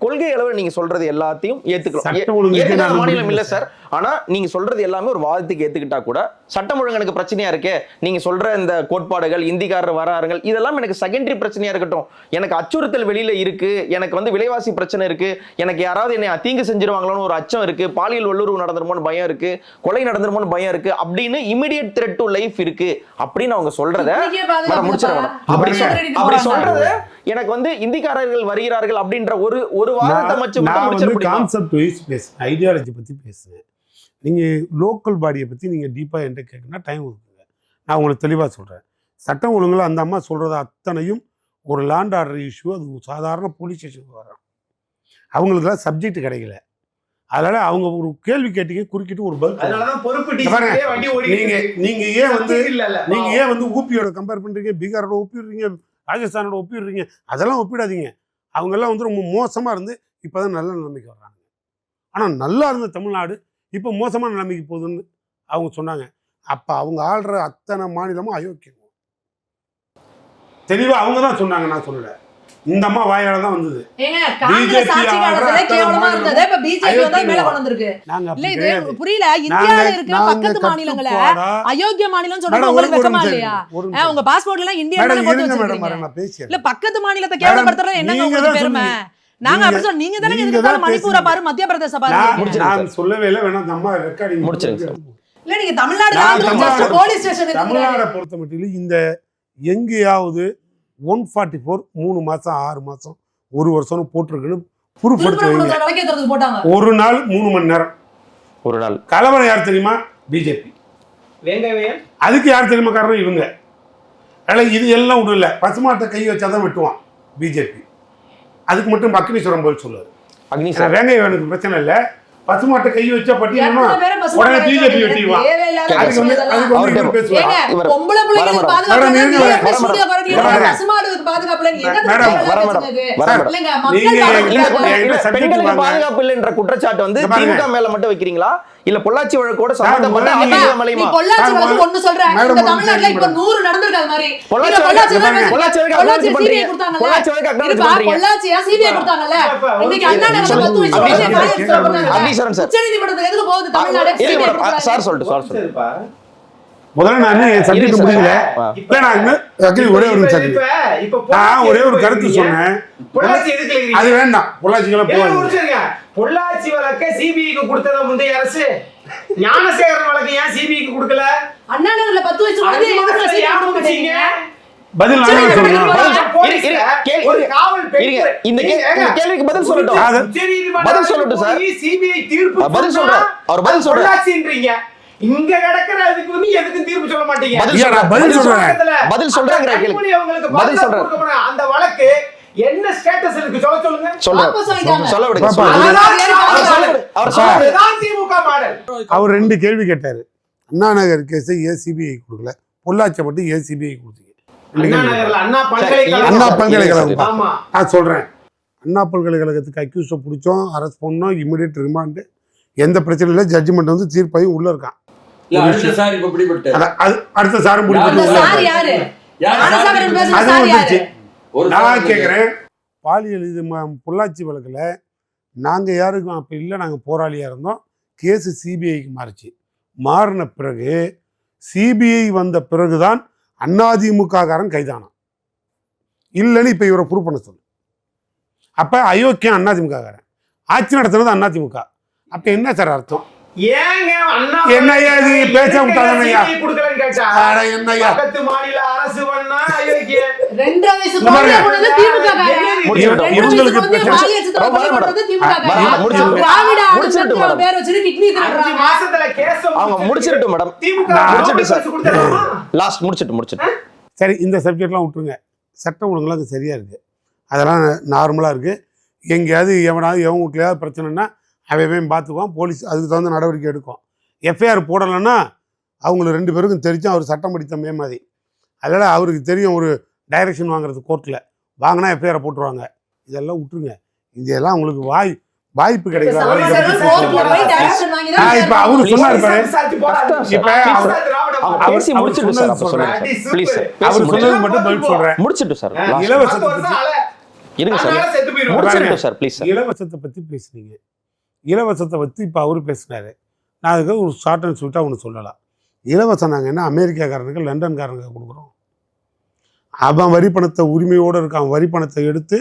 கொள்கை அளவு நீங்க சொல்றது எல்லாத்தையும் ஏத்துக்கலாம், மாநிலம் இல்ல சார். ஆனா நீங்க சொல்றது எல்லாமே ஒரு வாதத்துக்கு ஏத்துக்கிட்டா கூட சட்டம் ஒழுங்கு எனக்கு பிரச்சனையா இருக்கு. நீங்க சொல்ற இந்த கோட்பாடுகள், இந்திக்காரர் வராருங்கள், இதெல்லாம் எனக்கு செகண்டரி பிரச்சனையா இருக்கட்டும். எனக்கு அச்சுறுத்தல் வெளியில இருக்கு, எனக்கு வந்து விலைவாசி பிரச்சனை இருக்கு, எனக்கு யாராவது என்னை தீங்கு செஞ்சிருவாங்களோன்னு ஒரு அச்சம் இருக்கு, பாலியல் வல்லுறவு நடந்துருமோன்னு பயம் இருக்கு, கொலை நடந்துருமோன்னு பயம் இருக்கு, அப்படின்னு இமிடியேட் த்ரெட் டு லைஃப் இருக்கு அப்படின்னு அவங்க சொல்றத முடிச்சிடணும். அப்படி சொல்றத எனக்கு வந்து இந்திக்காரர்கள் வருகிறார்கள் அப்படின்ற ஒரு வாதத்தை வச்சு கான்செப்ட் வைஸ் பேசுறேன், ஐடியாலஜி பத்தி பேசுறேன். நீங்கள் லோக்கல் பாடியை பற்றி நீங்கள் டீப்பாக என்கிட்ட கேட்கணும்னா டைம் ஒதுக்குங்க, நான் உங்களுக்கு தெளிவாக சொல்கிறேன். சட்டம் ஒழுங்குல அந்த அம்மா சொல்கிறது அத்தனையும் ஒரு லேண்ட் ஆர்டர் இஷ்யூ, அது சாதாரண போலீஸ் ஸ்டேஷனுக்கு வரோம், அவங்களுக்குலாம் சப்ஜெக்ட் கிடைக்கல. அதனால் அவங்க ஒரு கேள்வி கேட்டீங்க, குறுக்கிட்டு ஒரு பதில். நீங்கள் ஏன் வந்து ஊபியோட கம்பேர் பண்ணுறீங்க, பீகாரோட ஒப்பிடுறீங்க, ராஜஸ்தானோட ஒப்பிடுறீங்க, அதெல்லாம் ஒப்பிடாதீங்க. அவங்கெல்லாம் வந்து ரொம்ப மோசமாக இருந்து இப்போ தான் நல்ல நிலைமைக்கு வர்றாங்க. ஆனால் நல்லா இருந்த தமிழ்நாடு இப்போ மோசமான நிலைமைக்கு போகுதுன்னு அவங்க சொன்னாங்க. அப்போ அவங்க ஆள்ற அத்தனை மாநிலமும் அயோக்கியம். தெளிவாக அவங்க தான் சொன்னாங்க, நான் சொல்லல. இந்த அம்மா வாயால தான் வந்தது. அயோக்கிய மாநிலம் சொல்றது உங்களுக்கு வெக்கமா இல்லையா? உங்க பாஸ்போர்ட்ல எல்லாம் இந்தியா போட்டு வச்சிருக்கீங்க. இல்ல பக்கத்து மாநிலத்தை கேவலப்படுத்துறது என்னங்க உங்களுக்கு பெருமை? நாங்க அப்படி சொல்ல, நீங்க தானே எதுக்கு மணிப்பூரை பாரு, மத்திய பிரதேச பாரு. நான் சொல்லவே இல்லை, வேணா இந்த அம்மா ரெக்கார்டிங் முடிச்சிருங்க. இல்ல நீங்க தமிழ்நாடு போலீஸ் ஸ்டேஷன் தமிழ்நாடை பொறுத்த மட்டும் இந்த எங்கேயாவது 144 3 மாசம் 6 மாசம் 1 வருஷம் போட்டிருக்குன்னு ப்ரூஃப் எடுத்து வைங்க. ஒரு நாள் 3 மணி நேரம் ஒரு நாள் கலவரம் யார் தெரியுமா? பிஜேபி. அதுக்கு யார் தெரியுமா காரணம்? இவங்க. அதனால இது எல்லாம் ஒன்றும் இல்லை, பசுமாட்டை கை வச்சாதான் வெட்டுவான் பிஜேபி. அதுக்கு மட்டும் அக்னீஸ்வரம் போய் சொல்லுவாரு. அக்னீஸ்வரம் வேங்கைய வேணுக்கு பிரச்சனை இல்லை, பசுமாட்டை கை வச்சா பட்டியலா உடனே பிஜேபி வெட்டிடுவான். அதுக்கு வந்து பேசுவாங்க. பாதுகாப்பு இல்லைன்ற குற்றச்சாட்டு வந்து திமுக மேல மட்டும் வைக்கிறீங்களா, இல்ல பொள்ளாச்சி வழக்கோட சம்பந்தப்பட்ட பொள்ளாச்சி வழக்கு ஒன்னு சொல்றேன். இந்த தமிழ்நாட்டுல இப்ப 100 நடந்துருக்காது மாதிரி. பொள்ளாச்சி சிபிஐ கொடுத்தாங்கல்ல, பொள்ளாச்சியா சிபிஐ கொடுத்தாங்கல்ல, இன்னைக்கு அண்ணா நகர்ல 10 வயசு உச்சநீதிமன்றத்துக்கு எதுக்கு போகுது தமிழ்நாடு? சார் சொல்லிட்டு முதல்ல நான் சப்ஜெக்ட் முடியல. ஒரே ஒரு கருத்து சொன்னேன், அது வேண்டாம். பொள்ளாச்சி வழக்க சிபிஐக்கு கொடுத்தத முந்தைய அரசு, ஞானசேகரன் வழக்கு ஏன் சிபிஐக்கு கொடுக்கல? அண்ணா நகர்ல 10 வயசு பதில் இந்த கேள்விக்கு பதில் சொல்லட்டும். பதில் சொல்லட்டும் சார். சிபிஐ தீர்ப்பு பதில் சொல்றேன், அவர் பதில் சொல்றாரு. பொள்ளாச்சின்றீங்க, இங்க கிடக்குறதுக்கு வந்து எதுக்கும் தீர்ப்பு சொல்ல மாட்டீங்க. பதில் ஐயா, நான் பதில் சொல்றேன். பதில் சொல்றேங்கிற கேள்வி. கனிமொழி அவங்களுக்கு பதில் பதில் சொல்றேன். கொடுக்க போறேன். அந்த வழக்கு என்ன ஸ்டேட்டஸ் இருக்கு சொல்லுங்க. சொல்றேன். வாபஸ் வாங்கிட்டாங்க. சொல்ல விடுங்க. பாப்பா, சொல்ல விடுங்க. அதுதான் அவர் சொல்ல விடுங்க. அவர் சொல்ல விடுங்க. அதுதான் திமுக மாடல். அவர் 2 கேள்வி கேட்டாரு. அண்ணா நகர் கேஸை ஏன் சிபிஐ கொடுக்கல, பொள்ளாச்சி மட்டும் ஏன் சிபிஐ கொடுத்தீங்க? அண்ணா நகர்ல அண்ணா அண்ணா பல்கலைக்கழகம். பல்கலைக்கழகம். ஆமா. நான் சொல்றேன், அண்ணா பல்கலைக்கழகத்துக்கு அக்யூஸை பிடிச்சோம், அரெஸ்ட் பண்ணோம், இமிடியேட் ரிமாண்டு, எந்த பிரச்சனையும் இல்லை, ஜட்ஜ்மெண்ட் வந்து தீர்ப்பாயும் உள்ள இருக்கான். இல்ல, அடுத்த சார் இப்ப பிடிபட்டாரு. அடுத்த சாரும் அந்த பிடிப்பட்டு சார் யாரு? யார் அரசாங்கம் பேசுற அது சார் வந்துருச்சு. யாரு? ஒரு நான் சார் கேட்குறேன், பாலியல் இது பொள்ளாச்சி வழக்கில் நாங்கள் யாருக்கும் அப்போ இல்லை, நாங்கள் போராளியாக இருந்தோம். கேஸு சிபிஐக்கு மாறிச்சு. மாறின பிறகு சிபிஐ வந்த பிறகுதான் அதிமுககாரன் கைதானான். இல்லைன்னு இப்போ இவரை ப்ரூவ் பண்ண சொல்லு. அப்போ அயோக்கியம் அதிமுககாரன், ஆட்சி நடத்துனது அதிமுக. அப்போ என்ன சார் அர்த்தம்? ஏங்க அண்ணா என்னய்யா இது பேச விட்டாங்கய்யா? CBI கொடுக்கலன்னு கேட்டா அட என்னய்யா? பக்கத்து மாநில அரசு பண்ணா அயோக்கியம். 2 வயசு இந்த பாருங்க. குழந்தை போனது திமுக காரன். முடிச்சிட்டோம். இவங்களுக்கு வந்து பிரச்சனை. பாலியல் சித்திரவதை ரொம்ப பண்றது மேடம். திமுக காரன். முடிச்சிட்டோம். திராவிட முடிச்சிட்டோம் ஆளுநர் மேடம். பேர் வச்சுட்டு கிட்னி 5 திருடுறாங்க. மாசத்துல கேஸ் அவங்க முடிச்சிருட்டும் மேடம். திமுக முடிச்சிட்டு சார். கொடுத்துறாமா? லாஸ்ட் முடிச்சிட்டு. சரி, இந்த சப்ஜெக்ட்லாம் விட்டுருங்க. சட்டம் ஒழுங்குலாம் அது சரியாக இருக்குது, அதெல்லாம் நார்மலாக இருக்குது. எங்கேயாவது எவனாவது எவன் வீட்லையாவது பிரச்சனைனா அவன் பார்த்துக்குவான், போலீஸ் அதுக்கு தகுந்த நடவடிக்கை எடுக்கும். எஃப்ஐஆர் போடலைன்னா அவங்களுக்கு 2 பேருக்கும் தெரிஞ்சும் அவர் சட்டம் படித்த மேமாதி. அதனால் அவருக்கு தெரியும் ஒரு டைரக்ஷன் வாங்குறது கோர்ட்டில், வாங்கினா எஃப்ஐஆர் போட்டுருவாங்க. இதெல்லாம் விட்டுருங்க. இதெல்லாம் உங்களுக்கு வாய்ப்பு கிடைக்கல. கோர்ட்ல போய் டைரக்ஷன் வாங்கி தான் இப்போ அவரு சொன்னார் பாரு, விசாரிச்சு போறாரு. இப்ப அவர் திராவிட அவங்க மாடல். பேசி முடிச்சிட்டு சார். அப்ப சொல்லுங்க அடி சார். சூப்பர். Please sir. அவர் பேசி சொன்னது மட்டும் பதில் சொல்கிறேன். முடிச்சிட்டு சார். last. இலவசத்தை 10 வருஷம் பற்றி ஆள. இருங்க சார். அதனால செத்து போயிரும். முடிச்சிட்டு சார். Please sir. இலவசத்தை பற்றி பேசுனீங்க. இலவசத்தை பற்றி இப்போ அவரு பேசினாரு. நான் அதுக்கு ஒரு ஷார்ட் அண்ட் ஸ்வீட்டாக ஒன்று சொல்லலாம். இலவசம் நாங்கள் என்ன அமெரிக்காக்காரனுக்கு லண்டன்காரனுக்கு கொடுக்குறோம்? அவன் வரி பணத்தை உரிமையோடு இருக்கான், வரி பணத்தை எடுத்து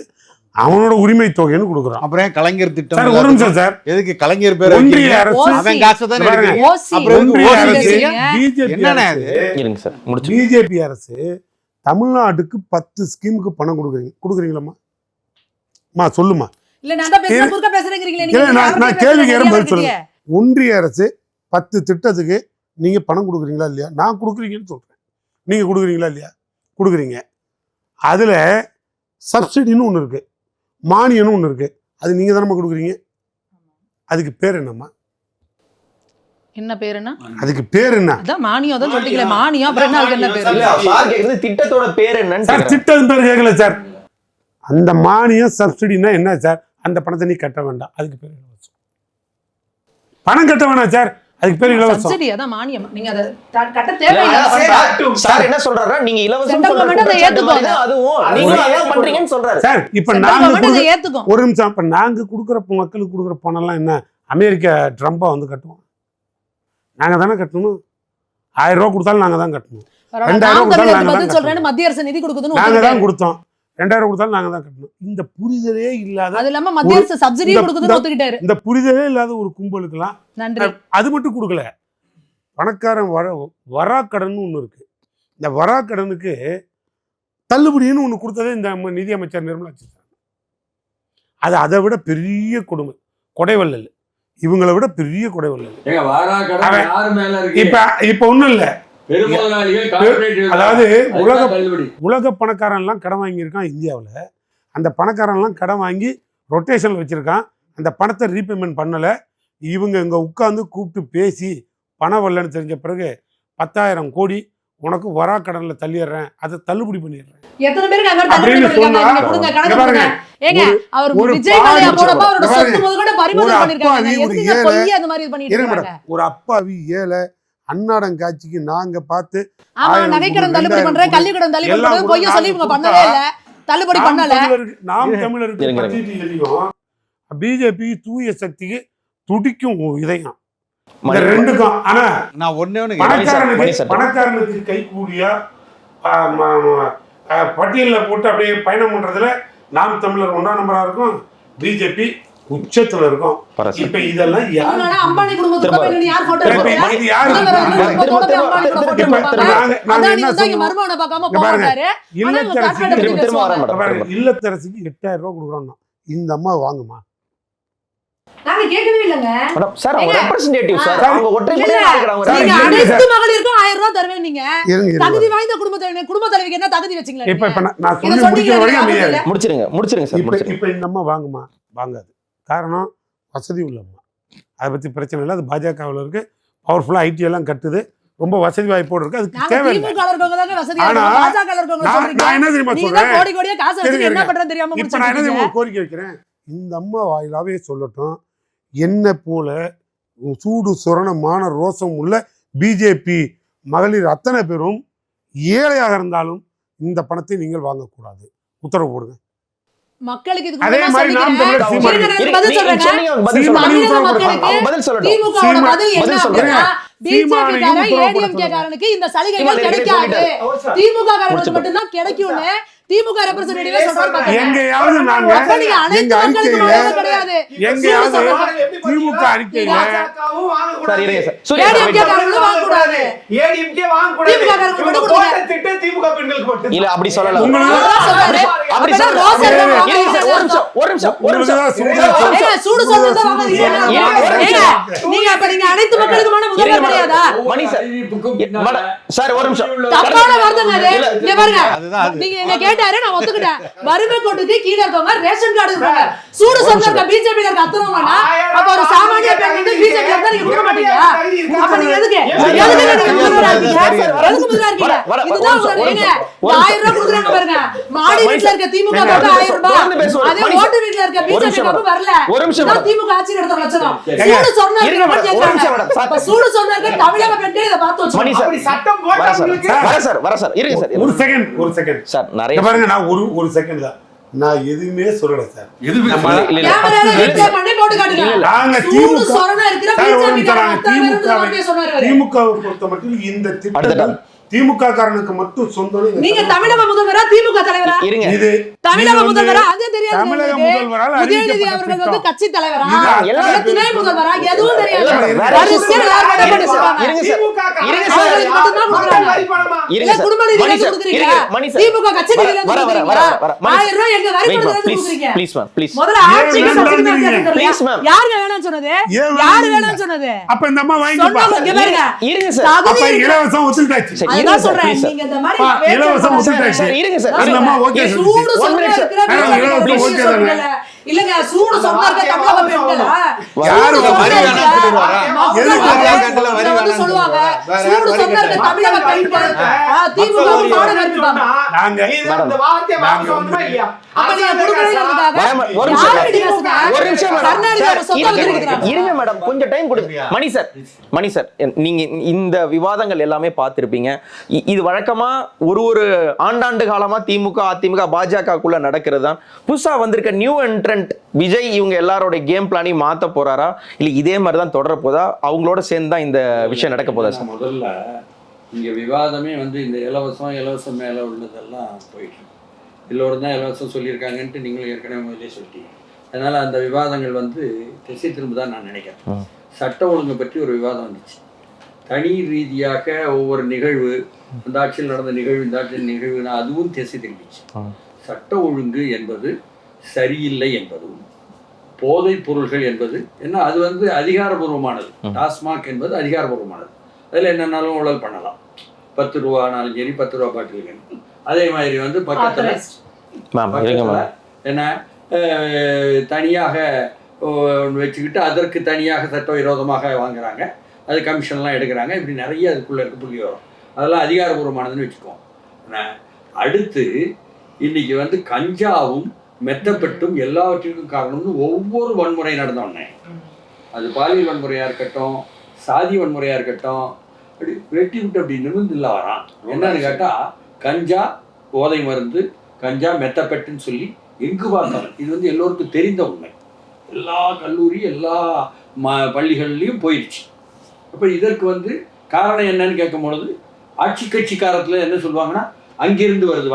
அவனோட உரிமை தொகைன்னு கொடுக்குறான். அப்புறம் கலைஞர் சார் திட்டம் ஒரு நிமிஷம் சார், எதுக்கு கலைஞர் பேர் ஒன்றிய அரசு அவன் காசை தான் பாருங்க. எடுக்கிறீங்க. ஓசி. அப்புறம் எதுக்கு ஒன்றிய ஓசி அரசு பேசுறீங்க? பிஜேபி என்னண்ணே அரசு இருங்க சார். முடிச்சு. பிஜேபி அரசு தமிழ்நாட்டுக்கு 10 ஸ்கீமுக்கு பணம் கொடுக்குறீங்களாம்மா? சொல்லுமா. இல்ல நான் தான் பேசுறேன், குறுக்க பேசுறேங்கறீங்களே இல்ல, நீங்க. நான் கேள்வி கேட்கிறேன், பதில் சொல்லுங்க. ஒன்றிய அரசு 10 திட்டத்துக்கு நீங்க பணம் கொடுக்குறீங்களா இல்லையா? நான் கொடுக்குறீங்கன்னு சொல்றேன். நீங்க கொடுக்குறீங்களா இல்லையா? கொடுக்குறீங்க. அதுல சப்சிடின்னு ஒன்று இருக்கு, மானியம்னு ஒன்று இருக்கு. அது நீங்க தானே கொடுக்குறீங்க. அதுக்கு பேர் என்னம்மா? என்ன பேருன்னா? அதுக்கு பேர் என்ன? அதான் மானியம் தான் சொல்றீங்களே, மானியம். அப்புறம் என்ன அதுக்கு என்ன பேரு? இல்ல சார் கேக்குறது திட்டத்தோட பேர் என்னன்னு சார் கேக்குறேன். திட்டம் பேர் கேட்கல சார். அந்த மானியம் சப்சிடினா என்ன சார்? அந்த பணத்தை நீ கட்ட வேண்டாம், அதுக்கு பேர் இலவசம். பணம் கட்ட வேணாம் சார், அதுக்கு பேர் இலவசம். சப்சிடி அதான் மானியம். நீங்க அத கட்ட இல்ல, தேவையில்லை. சார் என்ன சொல்றாருன்னா நீங்க இலவசம் சென்ட்ரல் சொல்ற கவர்மெண்ட் அதை குற்றச்சாட்டு ஏத்துக்கோங்க. மாதிரி தான் அதுவும் நீங்க அதான் பண்றீங்கன்னு சொல்றாரு. சார் இப்ப சென்ட்ரல் நாங்க கவர்மெண்ட் அதை கொடுக்குற- ஏத்துக்கும். ஒரு நிமிஷம், இப்ப நாங்க கொடுக்குற மக்களுக்கு கொடுக்குற பணம்லாம் என்ன அமெரிக்கா ட்ரம்பா வந்து கட்டுவோம்? நாங்க தானே கட்டணும். 1000 ரூபா கொடுத்தாலும் நாங்க தான் கட்டணும். 2000 நான் கொடுத்தாலும் தமிழருக்கு நாங்க பதில் தான் சொல்றேன்னு மத்திய அரசு நிதி கொடுக்குதுன்னு நாங்க தான் ஒத்துக்கிட்டாரு. கொடுத்தோம். 2000 கொடுத்தாலும் நாங்க தான் கட்டணும். இந்த புரிதலே இல்லாத அது இல்லாம மத்திய அரசு சப்சிடியும் கொடுக்குதுன்னு ஒத்துக்கிட்டாரு. இந்த புரிதலே இல்லாத ஒரு கும்பலுக்கெல்லாம் நன்றி. அது மட்டும் கொடுக்கல. பணக்காரன் வராக்கடன் ஒன்று இருக்கு. இந்த வராக்கடனுக்கு தள்ளுபடின்னு ஒன்று கொடுத்ததே இந்த நிதி அமைச்சர் நிர்மலா சீதாராமன். அது அதை விட பெரிய கொடுமை. கொடைவள்ளல் இவங்களை விட பெரிய கொடைவள்ளல். ஏங்க வாராக்கடன் அவன் யார் மேல இருக்கு? இப்ப ஒண்ணும் இல்ல, பெருமுதலாளிகள், கார்ப்பரேட் அதாவது அதுதான் தள்ளுபடி. உலக பணக்காரன்லாம் கடன் வாங்கியிருக்கான் இந்தியாவில். அந்த பணக்காரன்லாம் கடன் வாங்கி ரொட்டேஷனில் வச்சுருக்கான். அந்த பணத்தை ரீபேமெண்ட் பண்ணலை. இவங்க இங்கே உட்காந்து கூப்பிட்டு பேசி பணம் வரலன்னு தெரிஞ்ச பிறகு 10,000 கோடி உனக்கு வராக்கடனில் தள்ளிடுறேன், அதை தள்ளுபடி பண்ணிடுறேன் எத்தனை பேருக்கு அங்க தள்ளுபடி அப்படின்னு பண்ணிருக்காங்க? சொன்னா, நீங்க கொடுங்க, இங்க கணக்கு பாருங்க, கொடுங்க. ஏங்க அவர் ஒரு விஜய் மல்லையா பாவி போனப்ப அவரோட இங்க சொத்து பாருங்க, முதல் கூட பறிமுதல் ஒரு பண்ணிருக்காங்க. அப்பாவி, ஒரு எதுக்கு ஏழை, பொய் அந்த மாதிரி பண்ணிட்டு இருங்க இருக்காங்க? மேடம், ஒரு அப்பாவி ஏழை அன்னாடம் காட்சிக்கு நாங்க பார்த்து ஆமா, 1000 நகைக்கடன் கொடு, தள்ளுபடி 2000 பண்றேன், கொடு, கல்விக்கடன் தள்ளுபடி எல்லாம் பண்றேன், கொடு, பொய்ய சொல்லி இவங்க நாங்க பண்ணவே இல்ல. தள்ளுபடி பண்ணல. நாம் தமிழருக்கு இருங்க. பத்திரிகையிலையும் பிஜேபி தூய சக்திக்கு துடிக்கும் இதயம். இந்த மணி- ரெண்டுக்கும். ஆனா நான் ஒண்ணே ஒண்ணு பணக்காரனுக்கு சட்டம். பணக்காரனுக்கு கை கூடியா பட்டியலில் போட்டு அப்படியே பயணம் பண்றதுல நாம் தமிழர் 1ஆம் நம்பரா இருக்கும், பிஜேபி உச்சத்துல இருக்கும். பரவாயில்ல. இப்ப இதெல்லாம் யாரு? என்னன்னா அம்பானி குடும்பத்துக்கு போய் நின்னு யார் போட்டோ இப்ப எடுக்கிறா? இது யாரு? முதல்வர் வந்து திரும்ப, குடும்பத்தோட போய் அம்பானி கூட போட்டோ திரும்ப, எடுப்பாங்க. நாங்க அதானி என்ன வந்து இங்க சொல்லுவோம்? மருமகனை பார்க்காம இங்க பாருங்க, போறாரு. ஆனா இவங்க இல்லத்தரசிக்கு கார்ப்பரேட் பத்தி திரும்ப பேசுவாங்க. வரேன் மேடம். இல்லத்தரசிக்கு 8000 ரூபாய் கொடுக்குறோம்னா இந்த அம்மா வாங்குமா? நாங்க கேட்கவே இல்லங்க. மேடம் சார் அவங்க ஏங்க, ரெப்ரசன்டேட்டிவ் சார், அவங்க ஒற்றை இல்ல, முறையா இருக்கிறவங்க. நீங்க இருங்க அனைத்து மகளிருக்கும் 1000 ரூபாய் தருவேன் நீங்க. இருங்க தகுதி வாய்ந்த குடும்ப தலைவிக்கு என்ன தகுதி வச்சீங்களா? இப்ப நீங்க? நான் இதை சொல்லி சொன்னீங்க, முடிக்கிற வரைக்கும் எனக்கு அமைதியா இல்ல. இரு. முடிச்சிருங்க சார், இப்ப முடிச்சிருங்க. இப்ப இந்த அம்மா வாங்குமா வாங்காது. காரணம் வசதி உள்ள அம்மா, அதை பத்தி பிரச்சனை இல்லை. அது பாஜகவில் இருக்கு, பவர்ஃபுல்லா ஐடி எல்லாம் கட்டுது, ரொம்ப வசதி வாய்ப்போடு இருக்கு, அதுக்கு நாங்க தேவையில்லை. திமுக ல இருக்கவங்க தாங்க வசதியா ஆனா, இருக்கோம், பாஜக ல இருக்கவங்க நான் சொல்றீங்க. நான் என்ன தெரியுமா நீங்க தான் சொல்றேன், கோடி கோடியா காசு வச்சுட்டு என்ன பண்றது தெரியாம இப்ப நான் என்ன தெரியுமா முடிச்சிருக்கீங்க. ஒரு கோரிக்கை வைக்கிறேன், இந்த அம்மா வாயிலாவே சொல்லட்டும், என்ன போல சூடு சொரணமான ரோசம் உள்ள பிஜேபி மகளிர் அத்தனை பேரும் ஏழையாக இருந்தாலும் இந்த பணத்தை நீங்கள் வாங்கக்கூடாது, உத்தரவு போடுங்க. மக்களுக்கு இதுக்கு அதே முன்னாடி மாதிரி நாம் தமிழர் சொல்லிக்கிறேன். சீமான் இருங்க, நான் பதில் சொல்றேங்க. சொன்னீங்க, பதில் சீமான் சொல்லுங்க. தமிழக உத்தரவு மக்களுக்கு அவங்க பதில் சொல்லட்டும். திமுக வோட சீமான் பதில் என்ன பதில் அப்படின்னா, சீமானையும் பிஜேபி காரன் உத்தரவு போட ஏடிஎம்கே காரனுக்கு இந்த சீமான் சலுகைகள் ஏற்கனவே கிடைக்காது, சொல்லிட்டாரு. திமுக காரனுக்கு முடிச்சிட்டோம். மட்டும் தான் கிடைக்கும்னு திமுக ரெப்ரசன்டேட்டிவா சொல்றாரு பாருங்க. எங்கேயாவது நாங்க அப்ப நீங்க அனைத்து எங்க மக்களுக்கு அறிக்கையில மட்டும் கிடையாது. எங்கேயாவது எப்படி திமுக பாத்தீங்களா? அறிக்கையில பாஜகவும் வாங்கக்கூடாது. சார், இருங்க சார். சூர்யா சார், ஏடிஎம்கே காரங்களும் வாங்கக்கூடாது. ADMK வாங்கக்கூடாது. திமுக காரங்களுக்கு இவங்க மட்டும் போட்ட திட்டம் திமுக பெண்களுக்கு மட்டும். இல்ல அப்படி சொல்லல. உங்களுக்கு அதான் சொல்றாரு. அப்படி அப்பதான் சொல்லல. ரோஸ் எல்லாம் இருங்க வாங்குறீங்க. சார், ஒரு நிமிஷம். உங்களுக்கு தான் சூடு ஏங்க, சூடு சொல்றது தான் வாங்குறீங்க. ஏங்க, நீங்க அப்ப நீங்க அனைத்து மக்களுக்குமான முதல்வர் கிடையாதா? மணி சார், மேடம், சார் ஒரு நிமிஷம். தப்பான வார்த்தைங்க அது. இல்ல, இங்க பாருங்க, அதுதான் அது. நீங்க என்ன கேட்டாரு, நான் ஒத்துக்கிட்டேன். வறுமை கோட்டுக்கு கீழ இருக்கவங்க ரேஷன் கார்டு இருக்காங்க, சூடு சொன்னாங்க பிஜேபி ல இருக்க அத்தனவங்கன்னா, அப்ப ஒரு சாமானிய பெண் வந்து பிஜேபி ல இருந்தா நீங்க கொடுக்க மாட்டீங்களா? அப்ப நீங்க எதுக்கு நீங்க முதல்வரா இருக்கீங்க? எதுக்கு முதல்வரா இருக்கீங்க? இதுதான் உங்க ஏங்க, 1000 ரூபாய் கொடுக்குறாங்க பாருங்க. மாடி வீட்ல இருக்க திமுக க்கு 1000 ரூபாய், அதே ஓட்டு வீட்ல இருக்க பிஜேபி க்கு வரல. ஒரு நிமிஷம் இதான் திமுக ஆட்சி நடத்த லட்சணம். சூடு சொன்னாங்க இருங்க மேடம், ஒரு நிமிஷம் மேடம். அப்ப சூடு சொன்னாங்க தமிழக பெண்கள் இத பார்த்து மணி வச்சுக்கணும். சார், அப்படி சட்டம் வர சார், போட்டவங்களுக்கு வர சார், இருங்க சார், ஒரு செகண்ட் சார் நிறைய இங்க பாருங்க, நான் ஒரு செகண்ட் தான், நான் எதுவுமே சொல்லல சார். எதுவுமே நம்ம- சொல்லல. இல்ல, இல்ல. கேமரால replay பண்ணி போட்டு காட்டுங்க. நாங்க சூடு திமுக சொரணை இருக்கிற சார், ஒரு பிஜேபி நிமிஷம், காரங்க நாங்க அத்தனை பேரும் வார்த்தையை சொன்னாரு அவரு. திமுகவை பொறுத்த மட்டும் இந்த திட்டங்கள் திமுக காரனுக்கு மட்டும் சொந்தம். நீங்க தமிழக முதல்வரா திமுக தலைவரா? இருங்க. இது தமிழக இது வந்து முதல்வரா? அது தெரியாது தமிழக உங்களுக்கு. முதல்வரால் உதயநிதி அறிவிக்கப்பட்ட அவர்கள் வந்து திட்டம். கட்சி தலைவரா? இது இல்ல துணை முதல்வரா? எதுவும் தெரியாது. இல்ல, வேற வரிசையா எல்லாரும் மட்டும் இருங்க சார், சொல்லுவாங்க. இருங்க சார், திமுக இருங்க காரங்க சார். அவங்களுக்கு மட்டும்தான் கொடுக்குறாங்க. வரி பணமா? இருங்க இல்ல சார். குடும்ப நிதியில மணி சார், கொடுக்குறீங்களா? இருங்க, மணி சார். திமுக கட்சி நிதியில வர, வர, கொடுக்குறீங்களா? வர, வர. மணி 1000 ரூபாய் எங்க வரி Wait, பணத்துல ma'am, please, கொடுக்குறீங்க. please, ma'am, please. முதல்ல ஆட்சிக்கு ஏன் சக்தி வேண்டாம் மேல Please, ma'am. யாருங்க வேணாம்னு சொன்னது? ஏன் யாரு வேண்டாம் வேணாம்னு சொன்னது? அப்ப இந்த அம்மா வாங்கிப்பா. சொன்னவங்க இங்க பாருங்க. இருங்க சார். அப்ப தகுதி இருக்கு. இலவசம் ஒத்துக்கிட்டாச்சு. சரி, அதுதான் இருங்க சார், சொல்றேன். please, sir. நீங்க இந்த மாதிரி பா, பேச்சு இலவசம் பண்ணாத. ஒத்துக்கிட்டாச்சு. சார், இருங்க சார், நான் இருங்க. நம்ம சொல்றேன். ஓகே சூடு சொல்லிச்சு. சொன்னா One minute, இருக்கிற sir. பிஜேபி இலவசம் கட்சி ஓகே சொல்லல. தானே. இல்லங்க, சூடு சொன்னா இருக்க தமிழக பெண்களா? யாரு சூடு வரி சொன்னா வேணாம்னு சொல்லுவாரா? மக்கள் எதுக்கு வந்து பாஜகல வரி வந்து வேணாம்னு சொல்லுவாங்க. வேற சூடு யாரும் சொன்னா இருக்க வரி தமிழக பெண்கள் திமுக க்கு பாடம் கற்பிப்பாங்க. நாங்க இந்த வார்த்தையை வாங்க சொன்னோமா இல்லையா? அப்ப நீங்க கொடுக்குறீங்களுக்காக மேடம், ஒரு நிமிஷம் யாரு மேடம். பேசுறா? ஒரு நிமிஷம் மேடம். கருணாநிதி சார், அவர் சொத்தை இருங்க, வச்சிருக்கிறாங்க. இருங்க மேடம், கொஞ்சம் டைம் கொடுங்க. மணி சார், நீங்க இந்த விவாதங்கள் எல்லாமே பார்த்திருப்பீங்க. இது வழக்கமா ஒரு ஆண்டாண்டு காலமா திமுக, அதிமுக, பாஜகக்குள்ள நடக்கிறது தான். புதுசா வந்திருக்க நியூ என்ட்ரன்ட் விஜய் இவங்க எல்லாரோட கேம் பிளானையும் மாத்த போறாரா, இல்ல இதே மாதிரி தான் தொடர போதா, அவங்களோட சேர்ந்து தான் இந்த விஷயம் நடக்க போதா சார்? முதல்ல இங்க விவாதமே வந்து இந்த இலவசம் மேல உள்ளதெல்லாம் போயிட்டு இருக்கு. எல்லோரும் தான் இலவசம் சொல்லியிருக்காங்கன்ட்டு நீங்களும் ஏற்கனவே முதலே சொல்லிட்டீங்க. அதனால அந்த விவாதங்கள் வந்து திசை திரும்புதான் நான் நினைக்கிறேன். சட்ட ஒழுங்கு பற்றி ஒரு விவாதம் வந்துச்சு. தனி ரீதியாக ஒவ்வொரு நிகழ்வு, அந்த ஆட்சியில் நடந்த நிகழ்வு, இந்த ஆட்சியில் நிகழ்வுனா அதுவும் திசை திரும்பிச்சு. சட்ட ஒழுங்கு என்பது சரியில்லை என்பதும், போதைப் பொருள்கள் என்பது என்ன, அது வந்து அதிகாரபூர்வமானது. டாஸ்மாக் என்பது அதிகாரபூர்வமானது. அதில் என்னன்னாலும் ஊழல் பண்ணலாம். 10 ரூபானாலும் சரி, 10 ரூபா பாட்டிலுக்கு. அதே மாதிரி வந்து பக்கத்தில் என்ன தனியாக வச்சுக்கிட்டு அதற்கு தனியாக சட்டவிரோதமாக வாங்குறாங்க, அது கமிஷன்லாம் எடுக்கிறாங்க. இப்படி நிறைய அதுக்குள்ளே இருக்க புள்ளி வரும். அதெல்லாம் அதிகாரபூர்வமானதுன்னு வச்சுக்குவோம். அடுத்து இன்னைக்கு வந்து கஞ்சாவும் மெத்தப்பட்டும் எல்லாவற்றிற்கும் காரணம்னு ஒவ்வொரு வன்முறை நடந்தோடனே, அது பாலியல் வன்முறையாக இருக்கட்டும், சாதி வன்முறையாக இருக்கட்டும், அப்படி வெட்டி விட்டு அப்படி நிமிர்ந்துல வரான். என்னன்னு கேட்டால் கஞ்சா, போதை மருந்து, கஞ்சா, மெத்தப்பட்டுன்னு சொல்லி எங்கு பார்த்தாலும் இது வந்து எல்லோருக்கும் தெரிந்த உண்மை. எல்லா கல்லூரி, எல்லா பள்ளிகள்லையும் போயிடுச்சு. அப்போ இதற்கு வந்து காரணம் என்னன்னு கேட்கும் பொழுது, ஆட்சி கட்சிக்காரத்தில் என்ன சொல்லுவாங்கன்னா, அங்கிருந்து வருது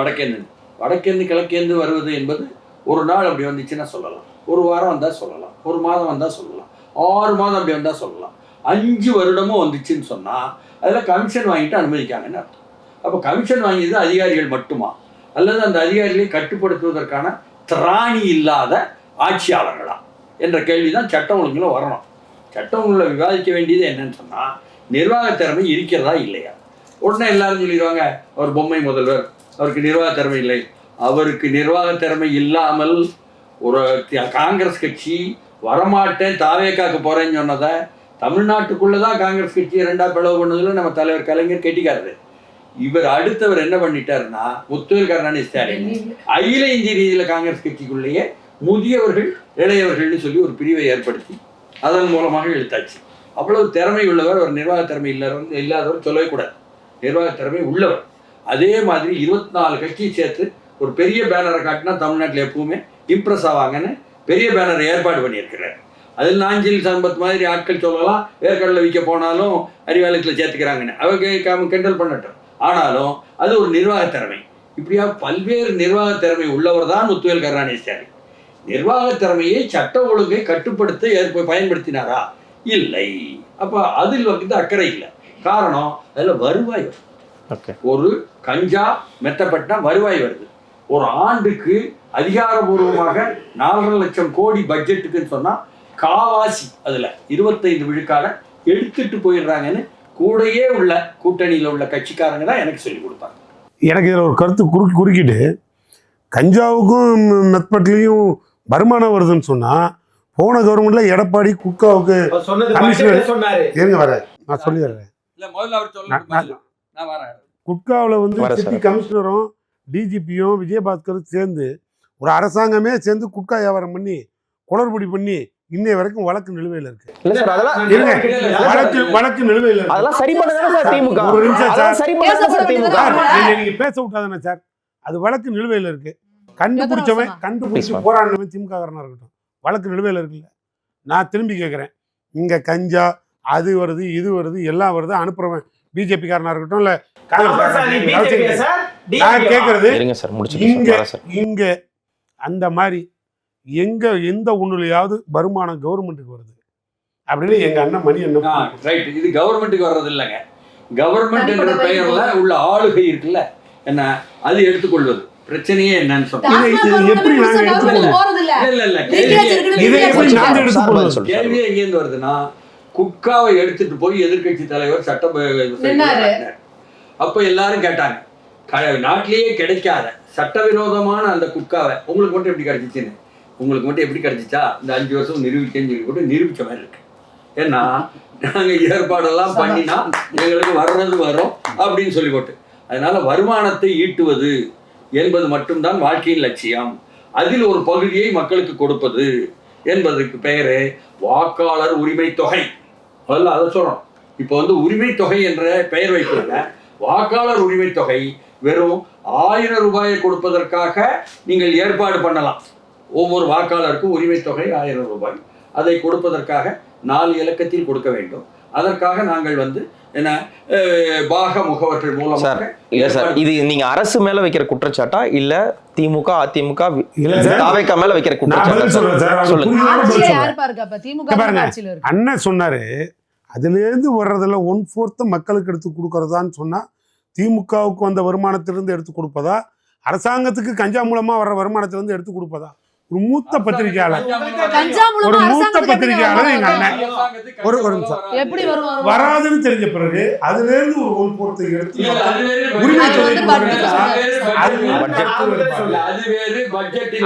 வடக்கேந்து கிழக்கேந்து வருவது என்பது ஒரு நாள் அப்படி வந்துச்சுன்னா சொல்லலாம், ஒரு வாரம் வந்தால் சொல்லலாம், ஒரு மாதம் வந்தால் சொல்லலாம், 6 மாதம் அப்படி வந்தால் சொல்லலாம், 5 வருடமும் வந்துச்சுன்னு சொன்னால் அதில் கமிஷன் வாங்கிட்டு அனுமதிக்காங்கன்னு அர்த்தம். அப்போ கமிஷன் வாங்கியது அதிகாரிகள் மட்டுமா, அல்லது அந்த அதிகாரிகளை கட்டுப்படுத்துவதற்கான திராணி இல்லாத ஆட்சியாளர்களா? என்ற கேள்விதான் சட்டம் ஒழுங்குல வரணும். சட்டம் ஒழுங்குல விவாதிக்க வேண்டியது என்னன்னு சொன்னா நிர்வாக திறமை இருக்கிறதா இல்லையா. உடனே எல்லாரும் சொல்லிடுவாங்க அவர் பொம்மை முதல்வர், அவருக்கு நிர்வாக திறமை இல்லை. அவருக்கு நிர்வாக திறமை இல்லாமல் ஒரு காங்கிரஸ் கட்சி வரமாட்டேன் தாவேக்காக்கு போறேன்னு சொன்னதை தமிழ்நாட்டுக்குள்ளதான் காங்கிரஸ் கட்சியை ரெண்டா பிளவு பண்ணதுல நம்ம தலைவர் கலைஞர் கெட்டிக்காரரு. இவர் அடுத்தவர் என்ன பண்ணிட்டாருன்னா முத்துவேல் கருணாநிதி ஸ்டாலின் அகில இந்திய ரீதியில காங்கிரஸ் கட்சிக்குள்ளேயே முதியவர்கள் இளையவர்கள்னு சொல்லி ஒரு பிரிவை ஏற்படுத்தி அதன் மூலமாக இழுத்தாச்சு. அவ்வளவு திறமை உள்ளவர். ஒரு நிர்வாக திறமை இல்லாதவர் சொல்லவே கூடாது, நிர்வாக திறமை உள்ளவர். அதே மாதிரி 24 கட்சியை சேர்த்து ஒரு பெரிய பேனரை காட்டினா தமிழ்நாட்டில் எப்பவுமே இம்ப்ரெஸ் ஆவாங்கன்னு பெரிய பேனர் ஏற்பாடு பண்ணியிருக்கிறார். அதில் நாஞ்சில் சம்பத் மாதிரி ஆட்கள் சொல்லலாம், வேர்க்கடலை விற்க போனாலும் அறிவாலயத்தில் சேர்த்துக்கிறாங்கன்னு அவங்க கிண்டல் பண்ணட்டும். ஆனாலும் அது ஒரு நிர்வாக திறமை. இப்படியா பல்வேறு நிர்வாக திறமை உள்ளவர் தான் முத்துவேல் கருணாநிதி ஸ்டாலின். நிர்வாக திறமையை சட்ட ஒழுங்கை கட்டுப்படுத்த பயன்படுத்தினாரா? இல்லை. அப்ப அதில் வந்து அக்கறை இல்லை. காரணம் அதுல வருவாய் வருது. ஒரு கஞ்சா மெத்தப்பட்டா வருவாய் வருது. ஒரு ஆண்டுக்கு அதிகாரபூர்வமாக 4.5 லட்சம் கோடி பட்ஜெட்டுக்குன்னு சொன்னா காவாசி அதுல 25 விழுக்காட எடுத்துட்டு போயிடுறாங்கன்னு கூடையே உள்ள கூட்டணியில் உள்ள கட்சிக்காரங்க தான் எனக்கு சொல்லி கொடுத்தாங்க. எனக்கு இதில் ஒரு கருத்து குறுக்கிட்டு கஞ்சாவுக்கும் மெத்பட்லையும் வருமானம் வருதுன்னு சொன்னால் போன கவர்மெண்ட்ல எடப்பாடி குட்காவுக்கு இருங்க வர நான் சொல்லி தர்றேன். குட்காவில் வந்து சிட்டி கமிஷனரும் டிஜிபியும் விஜயபாஸ்கரும் சேர்ந்து ஒரு அரசாங்கமே சேர்ந்து குட்கா வியாபாரம் பண்ணி குளறுபடி பண்ணி இன்னைய வரைக்கும் வழக்கு நிலுவையில் இருக்கு. வழக்கு நிலுவையில் இருக்கு. ஒரு நிமிஷம் சார், நீங்க பேச விட்டாதானே சார், அது வழக்கு நிலுவையில் இருக்கு. கண்டுபிடிச்சு போராடினவன் திமுக காரனா இருக்கட்டும், வழக்கு நிலுவையில் இருக்குல்ல. நான் திரும்பி கேட்கிறேன், இங்க கஞ்சா அது வருது இது வருது எல்லாம் வருது, அனுப்புறவன் பிஜேபி காரனா இருக்கட்டும் இல்ல காங்கிரஸ், நான் கேட்கறது இங்க அந்த மாதிரி எந்த ஒண்ணுலயாவது வருமானம் கவர்மெண்ட்டுக்கு வருது அப்படின்னு எங்க அண்ணன் மணி என்ன ரைட். இது கவர்மெண்ட்டுக்கு வர்றது இல்லைங்க. கவர்மெண்ட் என்ற பெயர்ல உள்ள ஆளுகை இருக்குல்ல என்ன, அது எடுத்துக்கொள்வது பிரச்சனையே என்னன்னு கேள்வியே எங்கேருந்து வருதுன்னா, குட்காவை எடுத்துட்டு போய் எதிர்கட்சி தலைவர் சட்டம் அப்ப எல்லாரும் கேட்டாங்க, நாட்டிலேயே கிடைக்காத சட்டவிரோதமான அந்த குட்காவை உங்களுக்கு மட்டும் எப்படி கிடைச்சிச்சுன்னு. உங்களுக்கு மட்டும் எப்படி கிடைச்சிச்சா, இந்த 5 வருஷம் நிரூபிக்கன்னு சொல்லி போட்டு நிரூபிச்ச மாதிரி இருக்கு. ஏன்னா நாங்க ஏற்பாடெல்லாம் பண்ணினா எங்களுக்கு வர்றது வரும் அப்படின்னு சொல்லி போட்டு. அதனால வருமானத்தை ஈட்டுவது என்பது மட்டும்தான் வாழ்க்கையின் லட்சியம். அதில் ஒரு பகுதியை மக்களுக்கு கொடுப்பது என்பதற்கு பெயரு வாக்காளர் உரிமை தொகை. முதல்ல அதை சொல்லணும். இப்போ வந்து உரிமை தொகை என்ற பெயர் வைக்கிறாங்க. வாக்காளர் உரிமை தொகை வெறும் 1000 ரூபாயை கொடுப்பதற்காக நீங்கள் ஏற்பாடு பண்ணலாம். ஒவ்வொரு வாக்காளருக்கும் உரிமை தொகை 1000 ரூபாய். அதை கொடுப்பதற்காக 4 இலக்கத்தில் கொடுக்க வேண்டும். அதற்காக நாங்கள் வந்து என்ன பாக முகவர்கள் மூலமாக இல்ல சார், இது நீங்க அரசு மேல வைக்கிற குற்றச்சாட்டா இல்ல திமுக அதிமுக தாவேகா மேல வைக்கிற குற்றச்சாட்டா? அண்ணன் சொன்னாரு, அதுல இருந்து வர்றதுல 1/4 மக்களுக்கு எடுத்து கொடுக்கறதான்னு சொன்னா திமுகவுக்கு வந்த வருமானத்திலிருந்து எடுத்து கொடுப்பதா, அரசாங்கத்துக்கு கஞ்சா மூலமா வர்ற வருமானத்திலிருந்து எடுத்து கொடுப்பதா? ஒரு மூத்த பத்திரிகையாளர் எங்க அண்ணன் ஒரு நிமிஷம் வராதுன்னு தெரிஞ்ச பிறகு அதுல இருந்து ஒரு 1/4 எடுத்து உரிமை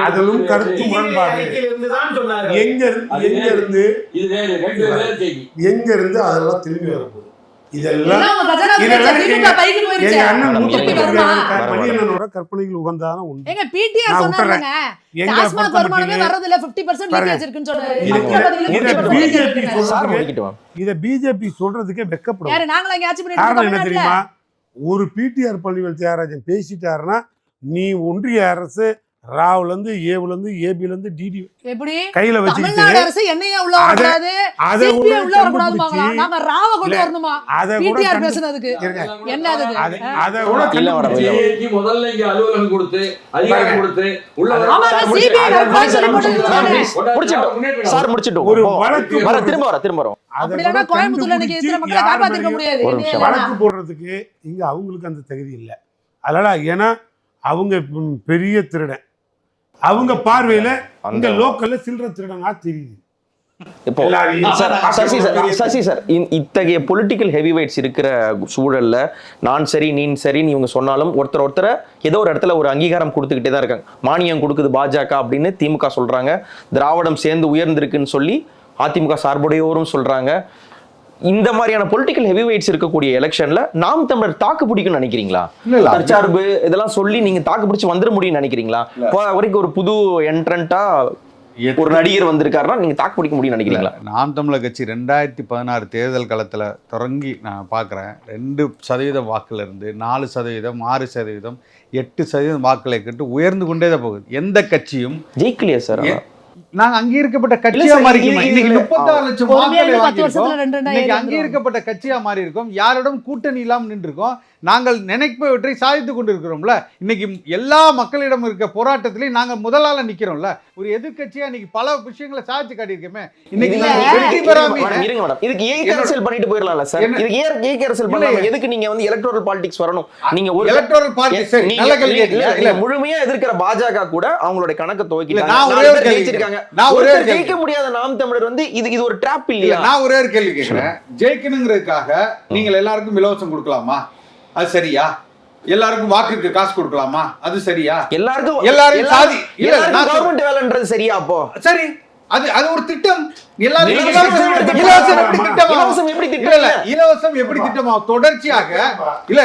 அதிலும் கருத்து முரண்பாடு எங்க இருந்து அதெல்லாம் திரும்பி வரப்போகுது. மணியண்ணனோட கற்பனைகள் உகந்தான உண்டு. இத பிஜேபி சொல்றதுக்கே வெட்கப்படும். காரணம் என்ன தெரியுமா? ஒரு பிடிஆர் பழனிவேல் தியாகராஜன் பேசிட்டாருன்னா நீ ஒன்றிய அரசு ராவுல இருந்து ஏவுல இருந்து ஏபில இருந்து டிடி கையில வச்சுக்கிட்டு ஒரு வழக்கு போடுறதுக்கு இங்க அவங்களுக்கு அந்த தகுதி இல்லை. அதனால ஏன்னா அவங்க பெரிய திருடன், அவங்க பார்வையில இந்த லோக்கல்ல சில்லற திருடனா தெரியுது. இப்போ எல்லாரையும் சார் சசி சார் இத்தகைய பொலிட்டிக்கல் ஹெவிவெயிட்ஸ் இருக்கிற சூழல்ல நான் சரி நீ சரின்னு இவங்க சொன்னாலும் ஒருத்தரை ஏதோ ஒரு இடத்துல ஒரு அங்கீகாரம் கொடுத்துக்கிட்டே தான் இருக்காங்க. மானியம் கொடுக்குது பாஜக அப்படின்னு திமுக சொல்றாங்க, திராவிடம் சேர்ந்து உயர்ந்திருக்குன்னு சொல்லி அதிமுக சார்புடையோரும் சொல்றாங்க. இந்த மாதிரியான பொலிட்டிக்கல் ஹெவிவெயிட்ஸ் இருக்கக்கூடிய எலெக்ஷன்ல நாம் தமிழர் தாக்கு பிடிக்கும்னு நினைக்கிறீங்களா? தற்சார்பு இதெல்லாம் சொல்லி நீங்க தாக்கு பிடிச்சு வந்துட முடியும்னு நினைக்கிறீங்களா? வரைக்கும் ஒரு புது என்ட்ரண்டா ஒரு நடிகர் வந்திருக்காருன்னா நீங்க தாக்கு பிடிக்க முடியும்னு நினைக்கிறீங்களா? நாம் தமிழர் கட்சி 2016 தேர்தல் களத்தில் தொடங்கி நான் பார்க்குறேன். 2% வாக்குலேருந்து 4%, 6%, 8% வாக்களை கேட்டு உயர்ந்து கொண்டே தான் போகுது. எந்த கட்சியும் ஜெயிக்கலையா சார்? நாங்க அங்கீகரிக்கப்பட்ட கட்சியா மாறி இருக்கோம். இன்னைக்கு 36 லட்சம் வாக்குகளை வாங்கியிருக்கோம். இன்னைக்கு அங்கீகரிக்கப்பட்ட கட்சியா மாறி இருக்கோம். யாரிடம் கூட்டணி இல்லாமல் நின்றுருக்கோம். நாங்கள் நினைப்பவற்றை சாதித்துக் கொண்டிருக்கிறோம்ல. இன்னைக்கு எல்லா மக்களிடம் இருக்க போராட்டத்திலையும் நாங்க முதலால நிக்கிறோம்ல. ஒரு எதிர்கட்சியா இன்னைக்கு பல விஷயங்களை சாதிச்சு காட்டியிருக்கோமே. இன்னைக்கு வெற்றி பெறாம இருங்க மேடம், இதுக்கு ஏக அரசியல் பண்ணிட்டு போயிடலாம்ல சார்? இதுக்கு ஏக அரசியல் பண்ணாம எதுக்கு நீங்க வந்து எலக்டோரல் பாலிடிக்ஸ் வரணும்? நீங்க ஒரு எலக்டோரல் பாலிடிக்ஸ் சரி நல்ல கேள்வி இல்ல, முழுமையா எதிர்க்கிற பாஜக கூட அவங்களோட கணக்கு துவக்கிட்டாங்க. நான் ஒரே ஒரு கேள்வி கேக்குறேன். நான் ஒரே ஒரு ஜெயிக்க முடியாத நாம் தமிழர் வந்து இது ஒரு ட்ராப் இல்லையா? நான் ஒரே ஒரு கேள்வி கேக்குறேன். ஜெயிக்கணுங்கிறதுக்காக நீங்கள் எல்லாருக்கும் இலவசம் கொடுக்கலாமா? அது சரியா? எல்லாருக்கும் வாக்குக்கு காசு கொடுக்கலாமா? அது சரியா? எல்லாரும் சாதி இல்ல கவர்மெண்ட் வேலைன்றது சரியா? அப்போ சரி, அது ஒரு திட்டம். எல்லாருக்கும் இலவசம் எப்படி திட்டம்? இலவசம் எப்படி திட்டமா? தொடர்ச்சியாக இல்ல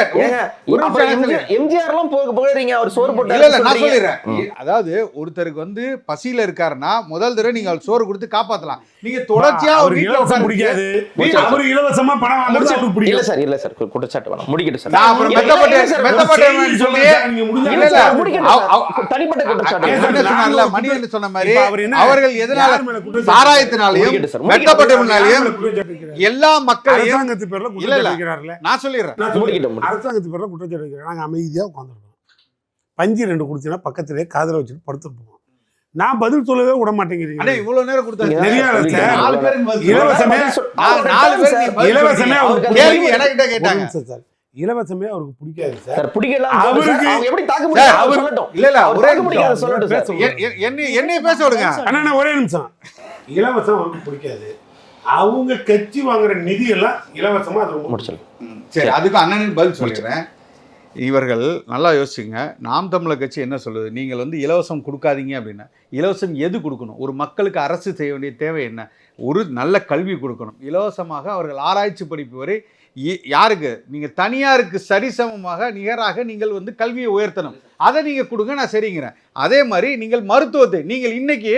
எம்ஜிஆர் எல்லாம் போகிறீங்க, அவர் சோறு போட்டு இல்ல நான் சொல்லிடுறேன். அதாவது ஒருத்தருக்கு வந்து பசியில இருக்காருன்னா முதல் தடவை நீங்க அவர் சோறு கொடுத்து காப்பாத்தலாம். நீங்க தொடர்ச்சியா ஒரு வீட்டுல உட்கார்ந்து பிடிக்காது, அவரு இலவசமா பணம் வாங்குறது அவருக்கு பிடிக்கும். இல்ல சார் குற்றச்சாட்டு வேணாம், முடிக்கட்டும் சார். நான் அப்புறம் மெத்தப்பட்டேன் சொல்லி இல்ல தனிப்பட்ட குற்றச்சாட்டு என்ன சொன்னார்ல மணிவன் சொன்ன மாதிரி அவர்கள் எதனால சாராயத்தினாலையும் மெத்தப்பட்டவனாலையும் எல்லா மக்களையும் அரசாங்கத்து பேர்ல குற்றச்சாட்டு வைக்கிறார்ல. நான் சொல்லிடுறேன். அரசாங்கத்து பேர்ல குற்றச்சாட்டு வைக்கிறார். நாங்க அமைதியா உட்காந்துருக்கோம். பஞ்சு 2 குடிச்சீங்கன்னா பக்கத்திலே காதல வச்சுட்டு படுத்துருப்போம். நான் பதில் சொல்லவே விட மாட்டேங்கிறீங்க. அண்ணே இவ்வளவு நேரம் கொடுத்தாங்க. இலவசமே எனக்கிட்ட கேட்டாங்க சார். இலவசமே அவருக்கு பிடிக்காது சார். பிடிக்கல அவருக்கு எப்படி தாக்க முடியும் சொல்லட்டும். இல்ல ஒரே பிடிக்காத சொல்லட்டும் சார். என்ன பேச விடுங்க அண்ணா. ஒரே நிமிஷம். இலவசம் அவருக்கு பிடிக்காது. அவங்க கட்சி வாங்குற நிதி எல்லாம் இலவசமா அது முடிச்சல. சரி, அதுக்கு அண்ணனுக்கு பதில் சொல்லிடுறேன். இவர்கள் நல்லா யோசிச்சுங்க. நாம் தமிழர் கட்சி என்ன சொல்லுது? நீங்கள் வந்து இலவசம் கொடுக்காதீங்க அப்படின்னா இலவசம் எது கொடுக்கணும்? ஒரு மக்களுக்கு அரசு செய்ய வேண்டிய தேவை என்ன? ஒரு நல்ல கல்வி கொடுக்கணும். இலவசமாக அவர்கள் ஆராய்ச்சி படிப்பு வரை யாருக்கு? நீங்கள் தனியாருக்கு சரிசமமாக நிகராக நீங்கள் வந்து கல்வியை உயர்த்தணும். அதை நீங்கள் கொடுங்க, நான் சரிங்கிறேன். அதே மாதிரி நீங்கள் மருத்துவத்தை நீங்கள் இன்னைக்கு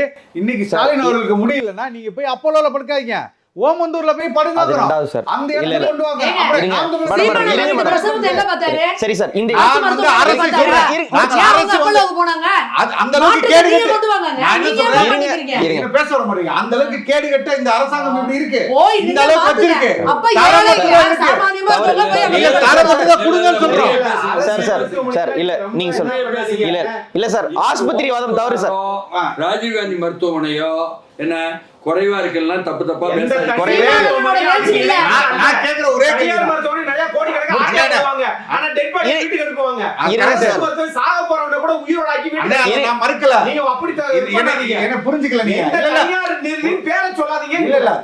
ஸ்டாலின் அவர்களுக்கு முடியலன்னா நீங்கள் போய் அப்போலோல படுக்காதீங்க, ஓமந்தூர்ல போய் படுங்க. அந்த இடத்துல கொண்டு வாங்க. சரி சார், இந்த அந்த அளவுக்கு கேடு பேச வர மாட்டீங்க. அந்த அளவுக்கு கேடு கட்ட இந்த அரசாங்கம் இப்படி இருக்கு. இந்த அளவுக்கு வச்சிருக்கு. நீங்க சொல்லுங்க. இல்ல சார், ஆஸ்பத்திரி வாதம் தவறு சார். ராஜீவ்காந்தி மருத்துவமனையோ என்ன குறைவா இருக்கலாம், தப்பு தப்பா ஒரே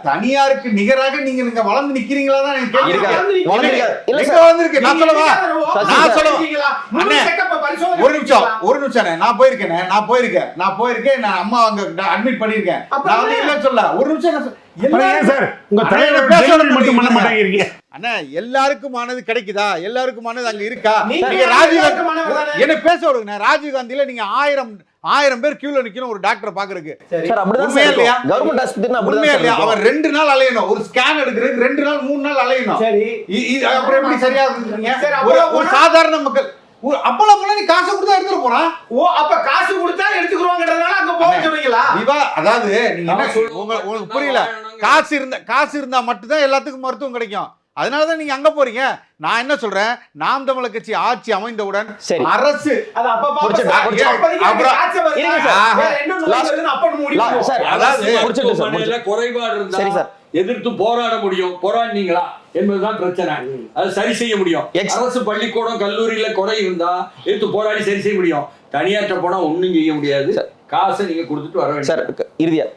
தனியாருக்கு நிகராக நீங்க வளர்ந்து நிக்கிறீங்களா? ஒரு நிமிஷம் நான் போயிருக்கேன். நான் அம்மா அங்க அட்மிட் பண்ணிருக்கேன். எல்லாருக்குமானது கிடைக்குதா? எல்லாருக்குமானது அங்க இருக்கா? என்ன பேச விடுங்க. ராஜீவ்காந்தியில நீங்க 1000 பேர் கியூல நிக்கணும் ஒரு டாக்டர் பாக்குறதுக்கு. அவர் 2 நாள் அலையணும். ஒரு ஸ்கேன் எடுக்கிறதுக்கு 2 நாள் 3 நாள் அலையணும். அப்புறம் எப்படி சரியா ஒரு சாதாரண மக்கள் அப்போல நீ காசு கொடுத்தா எடுத்துட்டு போறான். அப்ப காசு கொடுத்தா எடுத்துக்குவாங்கன்றதால அங்க போக சொன்னீங்களா? அதாவது நீங்க என்ன உங்களுக்கு புரியல. காசு இருந்தா மட்டும்தான் எல்லாத்துக்கும் மருத்துவம் கிடைக்கும். அதனாலதான் நீங்க அங்க போறீங்க. நான் என்ன சொல்றேன், நாம் தமிழர் கட்சி ஆட்சி அமைந்தவுடன் அரசு எதிர்த்து போராட முடியும். போராடினீங்களா என்பதுதான் பிரச்சனை. அது சரி செய்ய முடியும். அரசு பள்ளிக்கூடம் கல்லூரியில குறை இருந்தா எடுத்து போராடி சரி செய்ய முடியும். தனியாற்ற போனா ஒண்ணும் செய்ய முடியாது. காசை நீங்க கொடுத்துட்டு வர வேண்டும். இறுதியா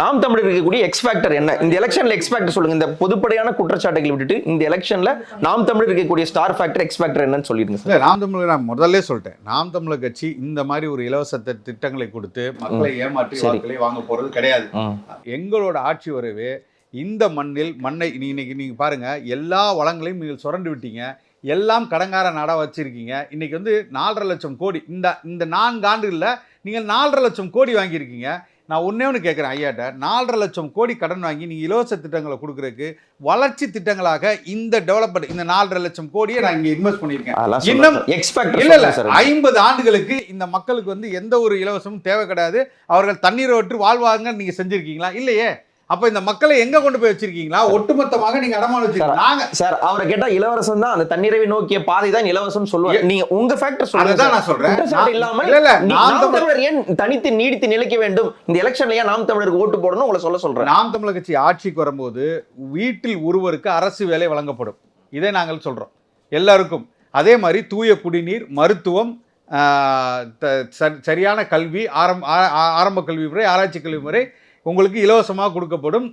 நாம் தமிழர் இருக்கக்கூடிய எக்ஸ் ஃபேக்டர் என்ன? இந்த எலெக்ஷன்ல எக்ஸ் ஃபேக்டர் சொல்லுங்க. இந்த பொதுப்படையான குற்றச்சாட்டுகளை விட்டுட்டு இந்த எலெக்ஷன்ல நாம் தமிழர் இருக்கக்கூடிய ஸ்டார் ஃபேக்டர் எக்ஸ் ஃபேக்டர் என்னன்னு சொல்லிடுங்க சார். இல்லை, நாம் தமிழர் நான் முதல்ல சொல்லிட்டேன். நாம் தமிழர் கட்சி இந்த மாதிரி ஒரு இலவச திட்டங்களை கொடுத்து மக்களை ஏமாற்றி வாக்களை வாங்க போறது கிடையாது. எங்களோட ஆட்சி வரவே இந்த மண்ணை இன்னைக்கு நீங்க பாருங்க, எல்லா வளங்களையும் நீங்கள் சுரண்டு விட்டீங்க. எல்லாம் கடங்கார நாடா வச்சிருக்கீங்க. இன்னைக்கு வந்து 4.5 லட்சம் கோடி இந்த 4 ஆண்டுகளில் நீங்கள் 4.5 லட்சம் கோடி வாங்கியிருக்கீங்க. நான் ஒன்று கேட்குறேன் ஐயாட்ட, 4.5 லட்சம் கோடி கடன் வாங்கி நீங்கள் இலவச திட்டங்களை கொடுக்குறதுக்கு வளர்ச்சி திட்டங்களாக இந்த டெவலப்மெண்ட் இந்த 4.5 லட்சம் கோடியை நான் இங்கே இன்வெஸ்ட் பண்ணியிருக்கேன். இன்னும் இல்லை 50 ஆண்டுகளுக்கு இந்த மக்களுக்கு வந்து எந்த ஒரு இலவசமும் தேவை கிடையாது. அவர்கள் தண்ணீரை விட்டு வாழ்வாங்க நீங்க செஞ்சிருக்கீங்களா? இல்லையே. அப்ப இந்த மக்களை எங்க கொண்டு போய் வச்சிருக்கீங்களா? ஒட்டுமொத்தமாக நீங்க அடமான வச்சிருக்கீங்க. சார் அவரை கேட்டா இலவசம் தான், அந்த தண்ணீரை நோக்கிய பாதை தான் இலவசம் சொல்லுவாங்க. நீங்க உங்க ஃபேக்டர் சொல்லுங்க. அதுதான் நான் சொல்றேன். நாம் தமிழர் ஏன் தனித்து நீடித்து நிலைக்க வேண்டும்? இந்த எலெக்ஷன்ல ஏன் நாம் தமிழருக்கு ஓட்டு போடணும் உங்களை சொல்றேன். நாம் தமிழர் கட்சி ஆட்சிக்கு வரும்போது வீட்டில் ஒருவருக்கு அரசு வேலை வழங்கப்படும். இதை நாங்கள் சொல்றோம் எல்லாருக்கும். அதே மாதிரி தூய குடிநீர், மருத்துவம், சரியான கல்வி, ஆரம்ப கல்வி முறை, ஆராய்ச்சி கல்வி முறை உங்களுக்கு இலவசமாக கொடுக்கப்படும்.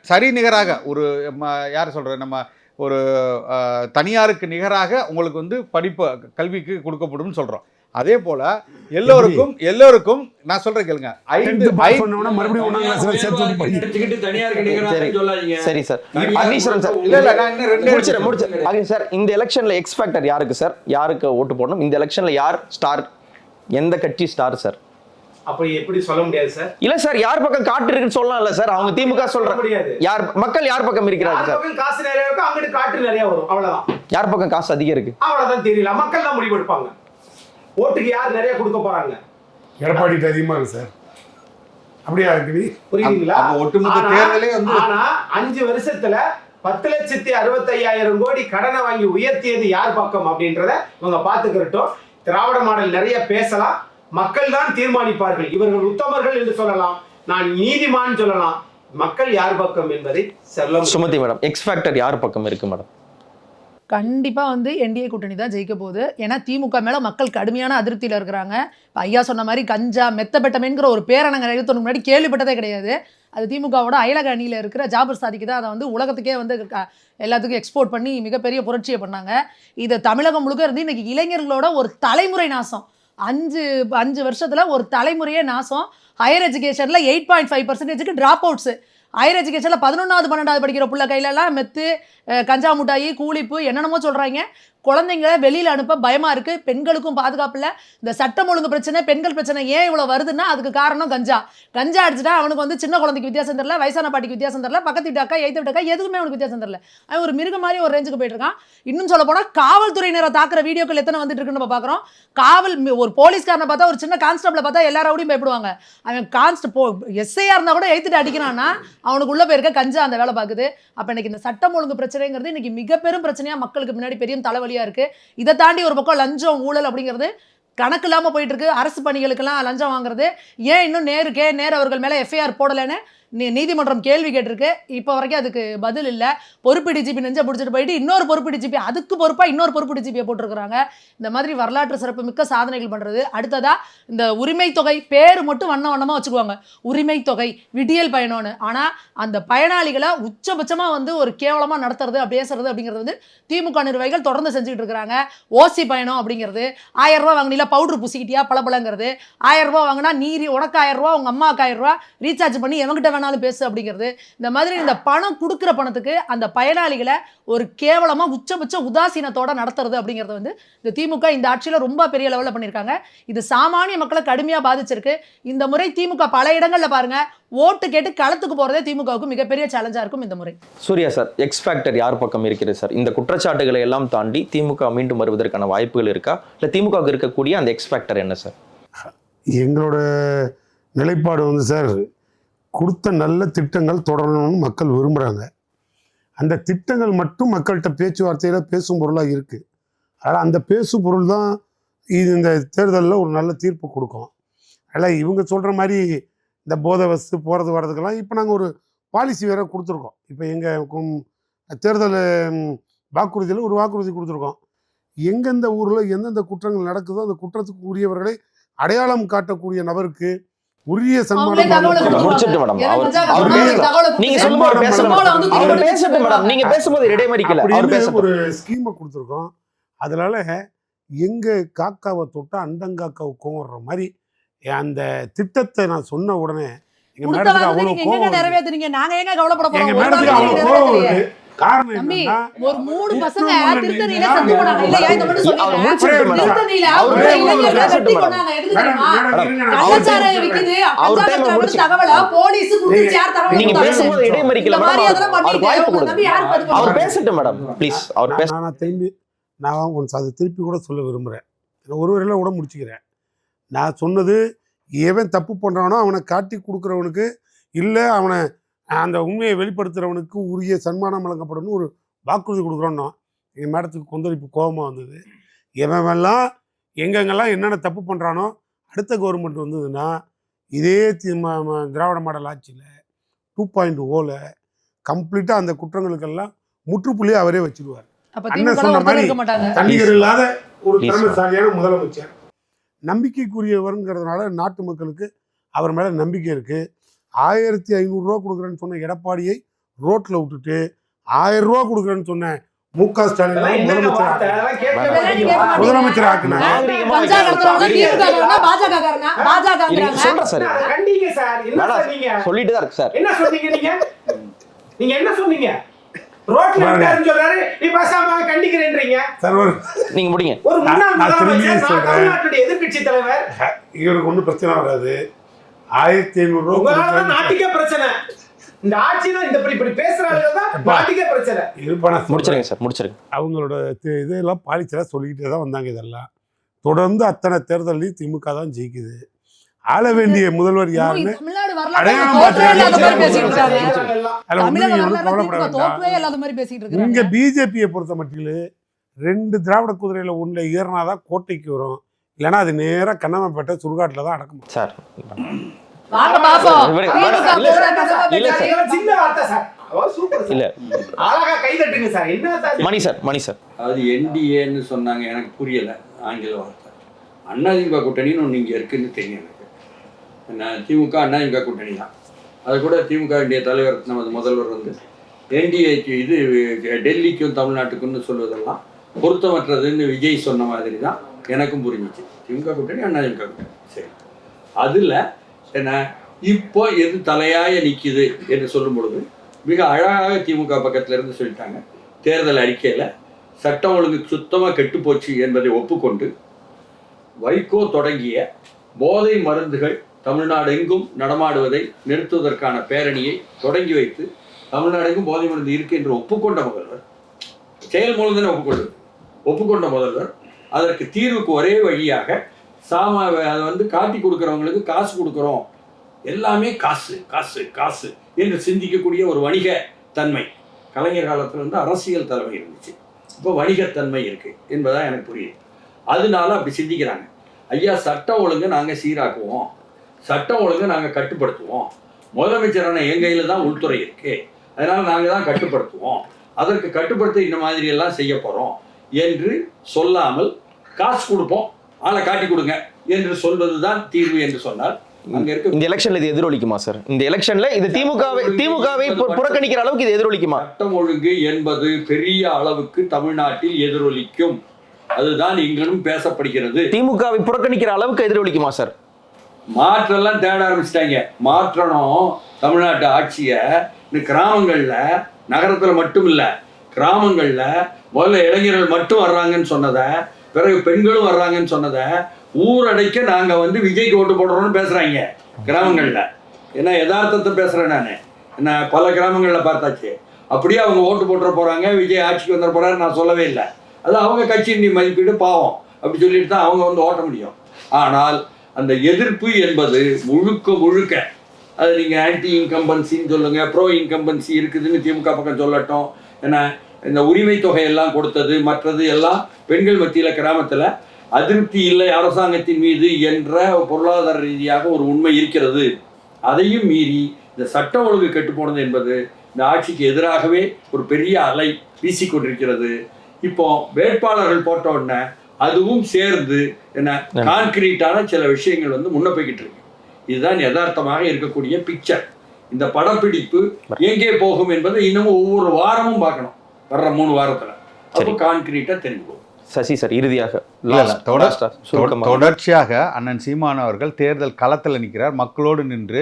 சரி நிகராக ஒரு யார் சொல்கிற நம்ம ஒரு தனியாருக்கு நிகராக உங்களுக்கு வந்து கல்விக்கு கொடுக்கப்படும் சொல்கிறோம். அதே போல எல்லோருக்கும் நான் சொல்றேன் கேளுங்க. சரி சார், சார் இந்த எலெக்ஷன்ல எக்ஸ் ஃபேக்டர் யாருக்கு சார்? யாருக்கு ஓட்டு போடணும்? இந்த எலெக்ஷன்ல யார் ஸ்டார்? எந்த கட்சி ஸ்டார் சார்? அப்படி எப்படி சொல்ல முடியாது சார். இல்ல சார், யார் பக்கம் காட்டு இருக்குன்னு சொல்லலாம்ல சார். அவங்க திமுக சொல்றாங்க. யார் மக்கள் யார் பக்கம் இருக்கிறாங்க சார்? காசு நிறைய இருக்கு, அங்கிட்டு காட்டு நிறைய வரும், அவ்வளவுதான். யார் பக்கம் காசு அதிகம் இருக்கு அவ்வளவுதான் தெரியல. மக்கள் தான் முடிவு எடுப்பாங்க. ஓட்டுக்கு யார் நிறைய கொடுக்க போறாங்க. எடப்பாடி அதிகமா இருக்கு சார். அப்படியா இருக்கு? புரியுதுங்களா? ஒட்டுமொத்த தேர்தலே வந்து ஆனா 5 வருஷத்துல 10,65,000 கோடி கடனை வாங்கி உயர்த்தியது யார் பக்கம் அப்படின்றத இவங்க பாத்துக்கிறட்டும். திராவிட மாடல் நிறைய பேசலாம், மக்கள் தான் தீர்மானிப்பார்கள். இவர்கள் உத்தமர்கள் என்று சொல்லலாம், நான் நீதிமான் சொல்லலாம். மக்கள் யார் பக்கம் என்பதை சொல்ல. சுமதி மேடம், எக்ஸ் ஃபேக்டர் யார் பக்கம் இருக்கு மேடம்? கண்டிப்பா வந்து என்டிஏ கூட்டணி தான் ஜெயிக்க போகுது. ஏன்னா திமுக மேல மக்கள் கடுமையான அதிருப்தியில இருக்கிறாங்க. ஐயா சொன்ன மாதிரி கஞ்சா மெத்தப்பெட்டமேங்கிற ஒரு பேரை நாங்கள் 20 முன்னாடி கேள்விப்பட்டதே கிடையாது. அது திமுகவோட அயலக அணியில் இருக்கிற ஜாபர் சாதிக்கு தான் அதை வந்து உலகத்துக்கே வந்து எல்லாத்துக்கும் எக்ஸ்போர்ட் பண்ணி மிகப்பெரிய புரட்சியை பண்ணாங்க. இது தமிழகம் முழுக்க இருந்து இன்னைக்கு இளைஞர்களோட ஒரு தலைமுறை நாசம். 5 வருஷத்துல ஒரு தலைமுறையே நாசம். ஹையர் எஜுகேஷன்ல 8.5% டிராப் அவுட்ஸ். ஹையர் எஜுகேஷன்ல 11வது 12வது படிக்கிற பிள்ளை கையிலலாம் மெத்து, கஞ்சா முட்டாயி, கூலிப்பு என்னென்னமோ சொல்றாங்க. குழந்தைங்களை வெளியில் அனுப்ப பயமாக இருக்குது. பெண்களுக்கும் பாதுகாப்பு இல்லை. இந்த சட்டம் ஒழுங்கு பிரச்சனை, பெண்கள் பிரச்சனை ஏன் இவ்வளோ வருதுன்னா அதுக்கு காரணம் கஞ்சா அடிச்சுட்டா அவனுக்கு வந்து சின்ன குழந்தைக்கு வித்தியாசம் தெரியல, வயசான பாட்டிக்கு வித்தியாசம் தெரியல, பக்கத்து வீட்டு அக்கா, எய்த்து வீட்டு அக்கா, எதுவுமே அவனுக்கு வித்தியாசம் தெரியல. அவன் ஒரு மிருக மாதிரி ஒரு ரேஞ்சுக்கு போயிட்டு இருக்கான். இன்னும் சொல்ல போனால் காவல்துறையினரை தாக்குற வீடியோக்கள் எத்தனை வந்துட்டு இருக்குன்னு நம்ம பார்க்குறோம். ஒரு போலீஸ்காரனை பார்த்தா, ஒரு சின்ன கான்ஸ்டபிளை பார்த்தா எல்லாரோடையும் பயப்படுவாங்க. அவன் எஸ்ஐயா இருந்தால் கூட எய்த்துட்டு அடிக்கிறான்னா அவனுக்கு உள்ள போயிருக்க கஞ்சா அந்த வேலை பார்க்குது. அப்போ இன்னைக்கு இந்த சட்டம் ஒழுங்கு பிரச்சனைங்கிறது இன்னைக்கு மிக பெரும் பிரச்சனையாக மக்களுக்கு முன்னாடி பெரிய தலைவலி இருக்கு. இதை தாண்டி ஒரு பக்கம் லஞ்சம், ஊழல் அப்படிங்கிறது கணக்கு இல்லாம போயிட்டு இருக்கு. அரசு பணிகளுக்கெல்லாம் லஞ்சம் வாங்குறது. ஏன் இன்னும் நேரு அவர்கள் மேல எஃப்ஐஆர் போடலன்னு நீதிமன்றம் கேள்வி கேட்டிருக்கு. இப்போ வரைக்கும் அதுக்கு பதில் இல்லை. பொறுப்பு டிஜிபி நெஞ்ச பிடிச்சிட்டு போயிட்டு இன்னொரு பொறுப்பு டிஜிபி, அதுக்கு பொறுப்பா இன்னொரு பொறுப்பு டிஜிபியை போட்டிருக்கிறாங்க. இந்த மாதிரி வரலாற்று சிறப்பு மிக்க சாதனைகள் பண்றது. அடுத்ததா இந்த உரிமை தொகை பேரு மட்டும் வண்ணமா வச்சுக்குவாங்க, உரிமை தொகை விடியல் பயணம்னு. ஆனா அந்த பயனாளிகளை உச்சபட்சமா வந்து ஒரு கேவலமா நடத்துறது, பேசுறது அப்படிங்கிறது வந்து திமுக நிர்வாகிகள் தொடர்ந்து செஞ்சுட்டு இருக்கிறாங்க. ஓசி பயணம் அப்படிங்கிறது 1000 ரூபாய் வாங்கினா பவுடர் பூசிக்கிட்டியா பளபளங்கிறது, 1000 ரூபாய் வாங்கினா நீரி உனக்கு 1000 ரூபாய், உங்க அம்மாவுக்கு 1000 ரூபாய் ரீசார்ஜ் பண்ணி எவங்கிட்ட வேணாலும் பேசு அப்படிங்கிறது. இந்த மாதிரி இந்த பணம் கொடுக்குற பணத்துக்கு அந்த பயனாளிகளை ஒரு கேவலமா உச்சபட்ச உதாசீனத்தோட நடத்துறது அப்படிங்கிறது வந்து இந்த திமுக இந்த ஆட்சியில ரொம்ப பெரிய லெவல்ல பண்ணியிருக்காங்க. இது சாமானிய மக்களை கடுமையா பாதிச்சிருக்கு. இந்த முறை திமுக பல இடங்கள்ல பாருங்க ஓட்டு கேட்டு களத்துக்கு போறதே திமுகவுக்கு மிகப்பெரிய சேலஞ்சா இருக்கும் இந்த முறை. சூர்யா சார், எக்ஸ் ஃபேக்டர் யார் பக்கம் இருக்கிறது சார்? இந்த குற்றச்சாட்டுகளை எல்லாம் தாண்டி திமுக மீண்டும் வருவதற்கான வாய்ப்புகள் இருக்கா? இல்லை திமுகவுக்கு இருக்கக்கூடிய அந்த எக்ஸ் ஃபேக்டர் என்ன சார்? எங்களோட நிலைப்பாடு வந்து சார், கொடுத்த நல்ல திட்டங்கள் தொடரணும்னு மக்கள் விரும்புகிறாங்க. அந்த திட்டங்கள் மட்டும் மக்கள்கிட்ட பேச்சுவார்த்தையில் பேசும் பொருளாக இருக்குது. அதனால் அந்த பேசும் பொருள் தான் இது இந்த தேர்தலில் ஒரு நல்ல தீர்ப்பு கொடுக்கும். அதனால் இவங்க சொல்கிற மாதிரி இந்த போதை வசதி போகிறது வர்றதுக்கெல்லாம் இப்போ நாங்கள் ஒரு பாலிசி வேறு கொடுத்துருக்கோம். இப்போ எங்கள் தேர்தல் வாக்குறுதியில் ஒரு வாக்குறுதி கொடுத்துருக்கோம். எந்தெந்த ஊரில் எந்தெந்த குற்றங்கள் நடக்குதோ அந்த குற்றத்துக்கு உரியவர்களை அடையாளம் காட்டக்கூடிய நபருக்கு உரிய அவங்களே தகவலை சன்மானம் முடிச்சிட்டு மேடம். அவர் நீங்க சொல்லும் சொல்லும்போது பேசணும். அவர் பேச பேசட்டும் மேடம். நீங்க பேசும்போது இடைமறிக்கல. அவர் அப்படின்னு பேசட்டும். ஒரு ஸ்கீமை கொடுத்துருக்கோம். அதனால எங்க காக்காவை தொட்டா அண்டங்காக்காவை கோவப்படுற மாதிரி அந்த திட்டத்தை நான் சொன்ன உடனே எங்க மேடத்துக்கு அவ்வளவு கோவம் நிறைவேத்துறீங்க. நாங்க ஏங்க கவலைப்பட எங்க போறோம்? மேடத்துக்கு அவ்வளவு கோவம் வருது. காரணம் தம்பி, என்னன்னா ஒரு 3 பசங்க திருத்தணியில செத்து போனாங்க. இல்லையா? இந்த மட்டும் அவர் சொல்லுங்க. முடிச்சிட்டு மேடம். திருத்தணியில அவர் ஒரு பேசட்டும் இளைஞரை மேடம். வெட்டி கொன்னாங்க. எதுக்கு தெரியுமா? கள்ளச்சாராயம் விக்குது. அவர் கஞ்சா டைம் விக்கிற முடிச்சு. தகவலை போலீஸ் கொடுத்து யார் தகவல் நீங்க கொடுத்தாங்க? பேசும்போது இடைமறிக்கல இந்த மாதிரி மேடம். அதெல்லாம் அவருக்கு பண்ணிட்டு வாய்ப்பு உங்களை நம்பி யார் பதில் கொடுங்க. அவர் பண்ணுவாங்க? பேசட்டும் மேடம். ப்ளீஸ் அவர் பேச. நான் திரும்பி நான் ஒன்று அதை திருப்பி கூட சொல்ல விரும்புகிறேன். ஒரு வரையில கூட முடிச்சுக்கிறேன். நான் சொன்னது எவன் தப்பு பண்ணுறானோ அவனை காட்டி கொடுக்குறவனுக்கு இல்லை அவனை அந்த உண்மையை வெளிப்படுத்துகிறவனுக்கு உரிய சன்மானம் வழங்கப்படணும்னு ஒரு வாக்குறுதி கொடுக்குறோன்னா எங்கள் மேடத்துக்கு கொந்தளிப்பு கோபமாக வந்தது. எவெல்லாம் எங்கெங்கெல்லாம் என்னென்ன தப்பு பண்ணுறானோ அடுத்த கவர்மெண்ட் வந்ததுன்னா இதே திராவிட மாடல் ஆட்சியில் 2.0 கம்ப்ளீட்டாக அந்த குற்றங்களுக்கெல்லாம் முற்றுப்புள்ளியே அவரே வச்சிருவார். அப்ப அண்ணன் திமுக சொன்ன மாதிரி இருக்க மாட்டாங்க. தன்னிகர் இல்லாத ஒரு Please, திறமைசாலியான முதலமைச்சர், நம்பிக்கைக்குரியவருங்கிறதுனால நாட்டு மக்களுக்கு அவர் மேலே நம்பிக்கை இருக்குது. 1500 ரூபா கொடுக்குறேன்னு சொன்ன எடப்பாடியை ரோட்டில் விட்டுட்டு 1000 ரூபா கொடுக்குறேன்னு சொன்ன மு.க. ஸ்டாலின் முதலமைச்சர் ஆக்குனாங்க. கஞ்சா கடத்துறவங்க திமுக காரனா, பாஜக காரனா? பாஜக காரங்க. சொல்றேன் சார். கண்டிங்க சார். என்ன மேடம், சொன்னீங்க? சொல்லிட்டு தான் இருக்கு சார். என்ன சொன்னீங்க நீங்க? நீங்க என்ன சொன்னீங்க? ரோட்ல விட்டாருன்னு சொல்றாரு, நீ பேசாம கண்டிக்கிறேன்றீங்க. சார் நீங்க முடிங்க. ஒரு முன்னாள் நான் திரும்பியும் முதலமைச்சர், சொல்றேன். தமிழ்நாட்டுடைய எதிர்க்கட்சி தலைவர். இவருக்கு ஒன்றும் பிரச்சனை வராது. 1500 ரூபா உங்களால நாட்டுக்கே பிரச்சனை. இந்த ஆட்சி தான் இந்த இப்படி பேசுறாங்க தான் நாட்டுக்கே பிரச்சனை. இருப்பான முடிச்சிருங்க சார். முடிச்சிருங்க. அவங்களோட இதெல்லாம் பாலிச்சலாக சொல்லிக்கிட்டே தான் வந்தாங்க. இதெல்லாம் தொடர்ந்து அத்தனை தேர்தலையும் திமுக தான் ஜெயிக்குது. ஆள வேண்டிய முதல்வர் யாருன்னு தமிழ்நாடு அடையாளம் வரலாறு தோற்றமே இல்லாத மாதிரி பார்த்து பேசிட்டு இருக்காங்க. அதில் ஒன்றும் தமிழக நீங்க ஒன்றும் வரலாறு கவலைப்பட திமுக வேண்டாம். தோற்றமே இல்லாத மாதிரி பேசிட்டு இங்க இருக்காங்க. பிஜேபியை பொறுத்த மட்டில் 2 திராவிட குதிரையில ஒன்றில் ஏறினாதான் கோட்டைக்கு வரும். இல்லைன்னா அது நேராக கண்ணமாப்பேட்டை சுடுகாட்டில் தான் அடக்கும். சார் வாங்க பாப்போம். இவரு- திமுக இல்ல சார். போற கதை இல்ல சார். இதெல்லாம் சின்ன வார்த்தை சார். அவ சூப்பர் சார். இல்ல அழகா கை தட்டுங்க சார். என்ன சார்? மணி சார். மணி சார். அது என்டிஏன்னு சொன்னாங்க, எனக்கு புரியல ஆங்கில வார்த்தை. அதிமுக கூட்டணின்னு ஒன்று இங்கே இருக்குன்னு தெரியும் எனக்கு. என்ன திமுக அதிமுக கூட்டணி தான். அது கூட திமுக இந்திய தலைவர் நமது முதல்வர் வந்து என்டிஏக்கு இது டெல்லிக்கும் தமிழ்நாட்டுக்குன்னு சொல்வதெல்லாம் பொருத்தமற்றதுன்னு விஜய் சொன்ன மாதிரி தான் எனக்கும் புரிஞ்சிச்சு. திமுக கூட்டணி அதிமுக கூட்டணி சரி. அதில் என்ன இப்போ எது தலையாய நிற்கிது என்று சொல்லும் பொழுது மிக அழகாக திமுக பக்கத்துல இருந்து சொல்லிட்டாங்க. தேர்தல் அறிக்கையில் சட்டம் ஒழுங்கு சுத்தமாக கெட்டுப்போச்சு என்பதை ஒப்புக்கொண்டு வைகோ தொடங்கிய போதை மருந்துகள் தமிழ்நாடு எங்கும் நடமாடுவதை நிறுத்துவதற்கான பேரணியை தொடங்கி வைத்து தமிழ்நாடு எங்கும் போதை மருந்து இருக்கு என்று ஒப்புக்கொண்ட முதல்வர், செயல் மூலம் தானே ஒப்புக்கொண்ட முதல்வர் அதற்கு தீர்வுக்கு ஒரே வழியாக அதை வந்து காட்டி கொடுக்குறவங்களுக்கு காசு கொடுக்குறோம், எல்லாமே காசு காசு காசு என்று சிந்திக்கக்கூடிய ஒரு வணிக தன்மை. கலைஞர் காலத்தில் வந்து அரசியல் தலைமை இருந்துச்சு, இப்போ வணிகத்தன்மை இருக்கு என்பதா எனக்கு புரியுது. அதனால அப்படி சிந்திக்கிறாங்க. ஐயா சட்டம் ஒழுங்கு நாங்கள் சீராக்குவோம், சட்டம் ஒழுங்கு நாங்கள் கட்டுப்படுத்துவோம், முதலமைச்சரான என் கையில் தான் உள்துறை இருக்கு, அதனால நாங்கள் தான் கட்டுப்படுத்துவோம், அதற்கு கட்டுப்படுத்த இந்த மாதிரி எல்லாம் செய்ய போகிறோம் என்று சொல்லாமல் காசு கொடுப்போம், ஆளை காட்டி கொடுங்க என்று சொல்வதுதான் தீர்வு என்று சொன்னால் அங்க இருக்க இந்த எலெக்ஷன்ல இது எதிரொலிக்குமா சார்? இந்த எலெக்ஷன்ல இது திமுகவை புறக்கணிக்கிற அளவுக்கு இது எதிரொலிக்குமா? சட்டம் ஒழுங்கு என்பது பெரிய அளவுக்கு தமிழ்நாட்டில் எதிரொலிக்கும். அதுதான் இங்களும் பேசப்படுகிறது. திமுகவை புறக்கணிக்கிற அளவுக்கு எதிரொலிக்குமா சார்? மாற்றெல்லாம் தேட ஆரம்பிச்சிட்டாங்க. மாற்றணும் தமிழ்நாட்டு ஆட்சியை. இந்த கிராமங்கள்ல, நகரத்துல மட்டும் இல்ல, கிராமங்கள்ல முதல்ல இளைஞர்கள் மட்டும் வர்றாங்கன்னு சொன்னதை, பிறகு பெண்களும் வர்றாங்கன்னு சொன்னதை ஊரடைக்க நாங்க வந்து விஜய்க்கு ஓட்டு போடுறோம்னு பேசுறாங்க கிராமங்கள்ல. ஏன்னா யதார்த்தத்தை பேசுறேன் நான். என்ன பல கிராமங்கள்ல பார்த்தாச்சு. அப்படியே அவங்க ஓட்டு போட்டுற போறாங்க, விஜய் ஆட்சிக்கு வந்துட போறாரு நான் சொல்லவே இல்லை. அது அவங்க கட்சியின் மதிப்பீடு, பாவம் அப்படி சொல்லிட்டு தான் அவங்க வந்து ஓட்ட முடியும். ஆனால் அந்த எதிர்ப்பு என்பது முழுக்க அது நீங்கள் ஆன்டி இன்கம்பன்சின்னு சொல்லுங்க, ப்ரோ இன்கம்பன்சி இருக்குதுன்னு திமுக பக்கம் சொல்லட்டும். ஏன்னா இந்த உரிமை தொகையெல்லாம் கொடுத்தது மற்றது எல்லாம் பெண்கள் மத்தியில் கிராமத்தில் அதிருப்தி இல்லை அரசாங்கத்தின் மீது என்ற பொருளாதார ரீதியாக ஒரு உண்மை இருக்கிறது. அதையும் மீறி இந்த சட்ட ஒழுங்கு கெட்டுப்போனது என்பது இந்த ஆட்சிக்கு எதிராகவே ஒரு பெரிய அலை வீசிக்கொண்டிருக்கிறது. இப்போ வேட்பாளர்கள் போட்ட உடனே அதுவும் சேர்ந்து என்ன கான்கிரீட்டான சில விஷயங்கள் வந்து முன்ன போய்கிட்டு இருக்கு. இதுதான் யதார்த்தமாக இருக்கக்கூடிய பிக்சர். இந்த படப்பிடிப்பு எங்கே போகும் என்பதை இன்னமும் ஒவ்வொரு வாரமும் பார்க்கணும். வர்ற 3 வாரத்துல அப்போ கான்கிரீட்டா தெரிஞ்சு போகும். சசி சார், இறுதியாக தொடர்ச்சியாக அண்ணன் சீமான் அவர்கள் தேர்தல் களத்தில் நிற்கிறார், மக்களோடு நின்று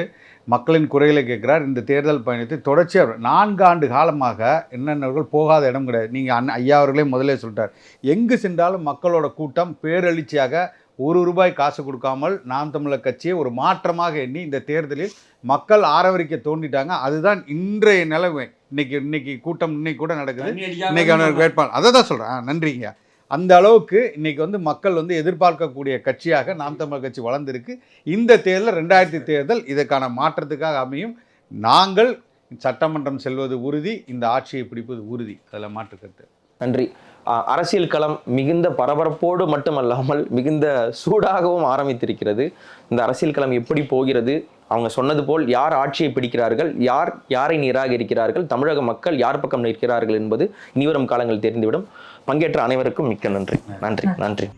மக்களின் குறைகளை கேட்கிறார். இந்த தேர்தல் பயணத்தை தொடர்ச்சியாக 4 ஆண்டு காலமாக என்னென்னவர்கள் போகாத இடம் கிடையாது. நீங்கள் ஐயா அவர்களே முதலே சொல்லிட்டார், எங்கு சென்றாலும் மக்களோட கூட்டம் பேரெழுச்சியாக ₹1 காசு கொடுக்காமல் நாம் தமிழர் கட்சியை ஒரு மாற்றமாக எண்ணி இந்த தேர்தலில் மக்கள் ஆரவரிக்க தோண்டிட்டாங்க. அதுதான் இன்றைய நிலைமை. இன்னைக்கு கூட்டம் இன்னைக்கு கூட நடக்குது. இன்னைக்கு வேட்பாளர் அதை தான் சொல்கிறேன். நன்றிங்க. அந்த அளவுக்கு இன்னைக்கு மக்கள் எதிர்பார்க்கக்கூடிய கட்சியாக நாம் தமிழர் கட்சி வளர்ந்திருக்கு. இந்த தேர்தல் 2000 தேர்தல் இதற்கான மாற்றத்துக்காக அமையும். நாங்கள் சட்டமன்றம் செல்வது உறுதி, இந்த ஆட்சியை பிடிப்பது உறுதி, அதில் மாற்று கருத்து. நன்றி. அரசியல் களம் மிகுந்த பரபரப்போடு மட்டுமல்லாமல் மிகுந்த சூடாகவும் ஆரம்பித்திருக்கிறது. இந்த அரசியல் களம் எப்படி போகிறது, அவங்க சொன்னது போல் யார் ஆட்சியை பிடிக்கிறார்கள், யாரை நிராகரிக்கிறார்கள், தமிழக மக்கள் யார் பக்கம் நிற்கிறார்கள் என்பது இனிவரும் காலங்கள் தெரிந்துவிடும். பங்கேற்ற அனைவருக்கும் மிக்க நன்றி. நன்றி.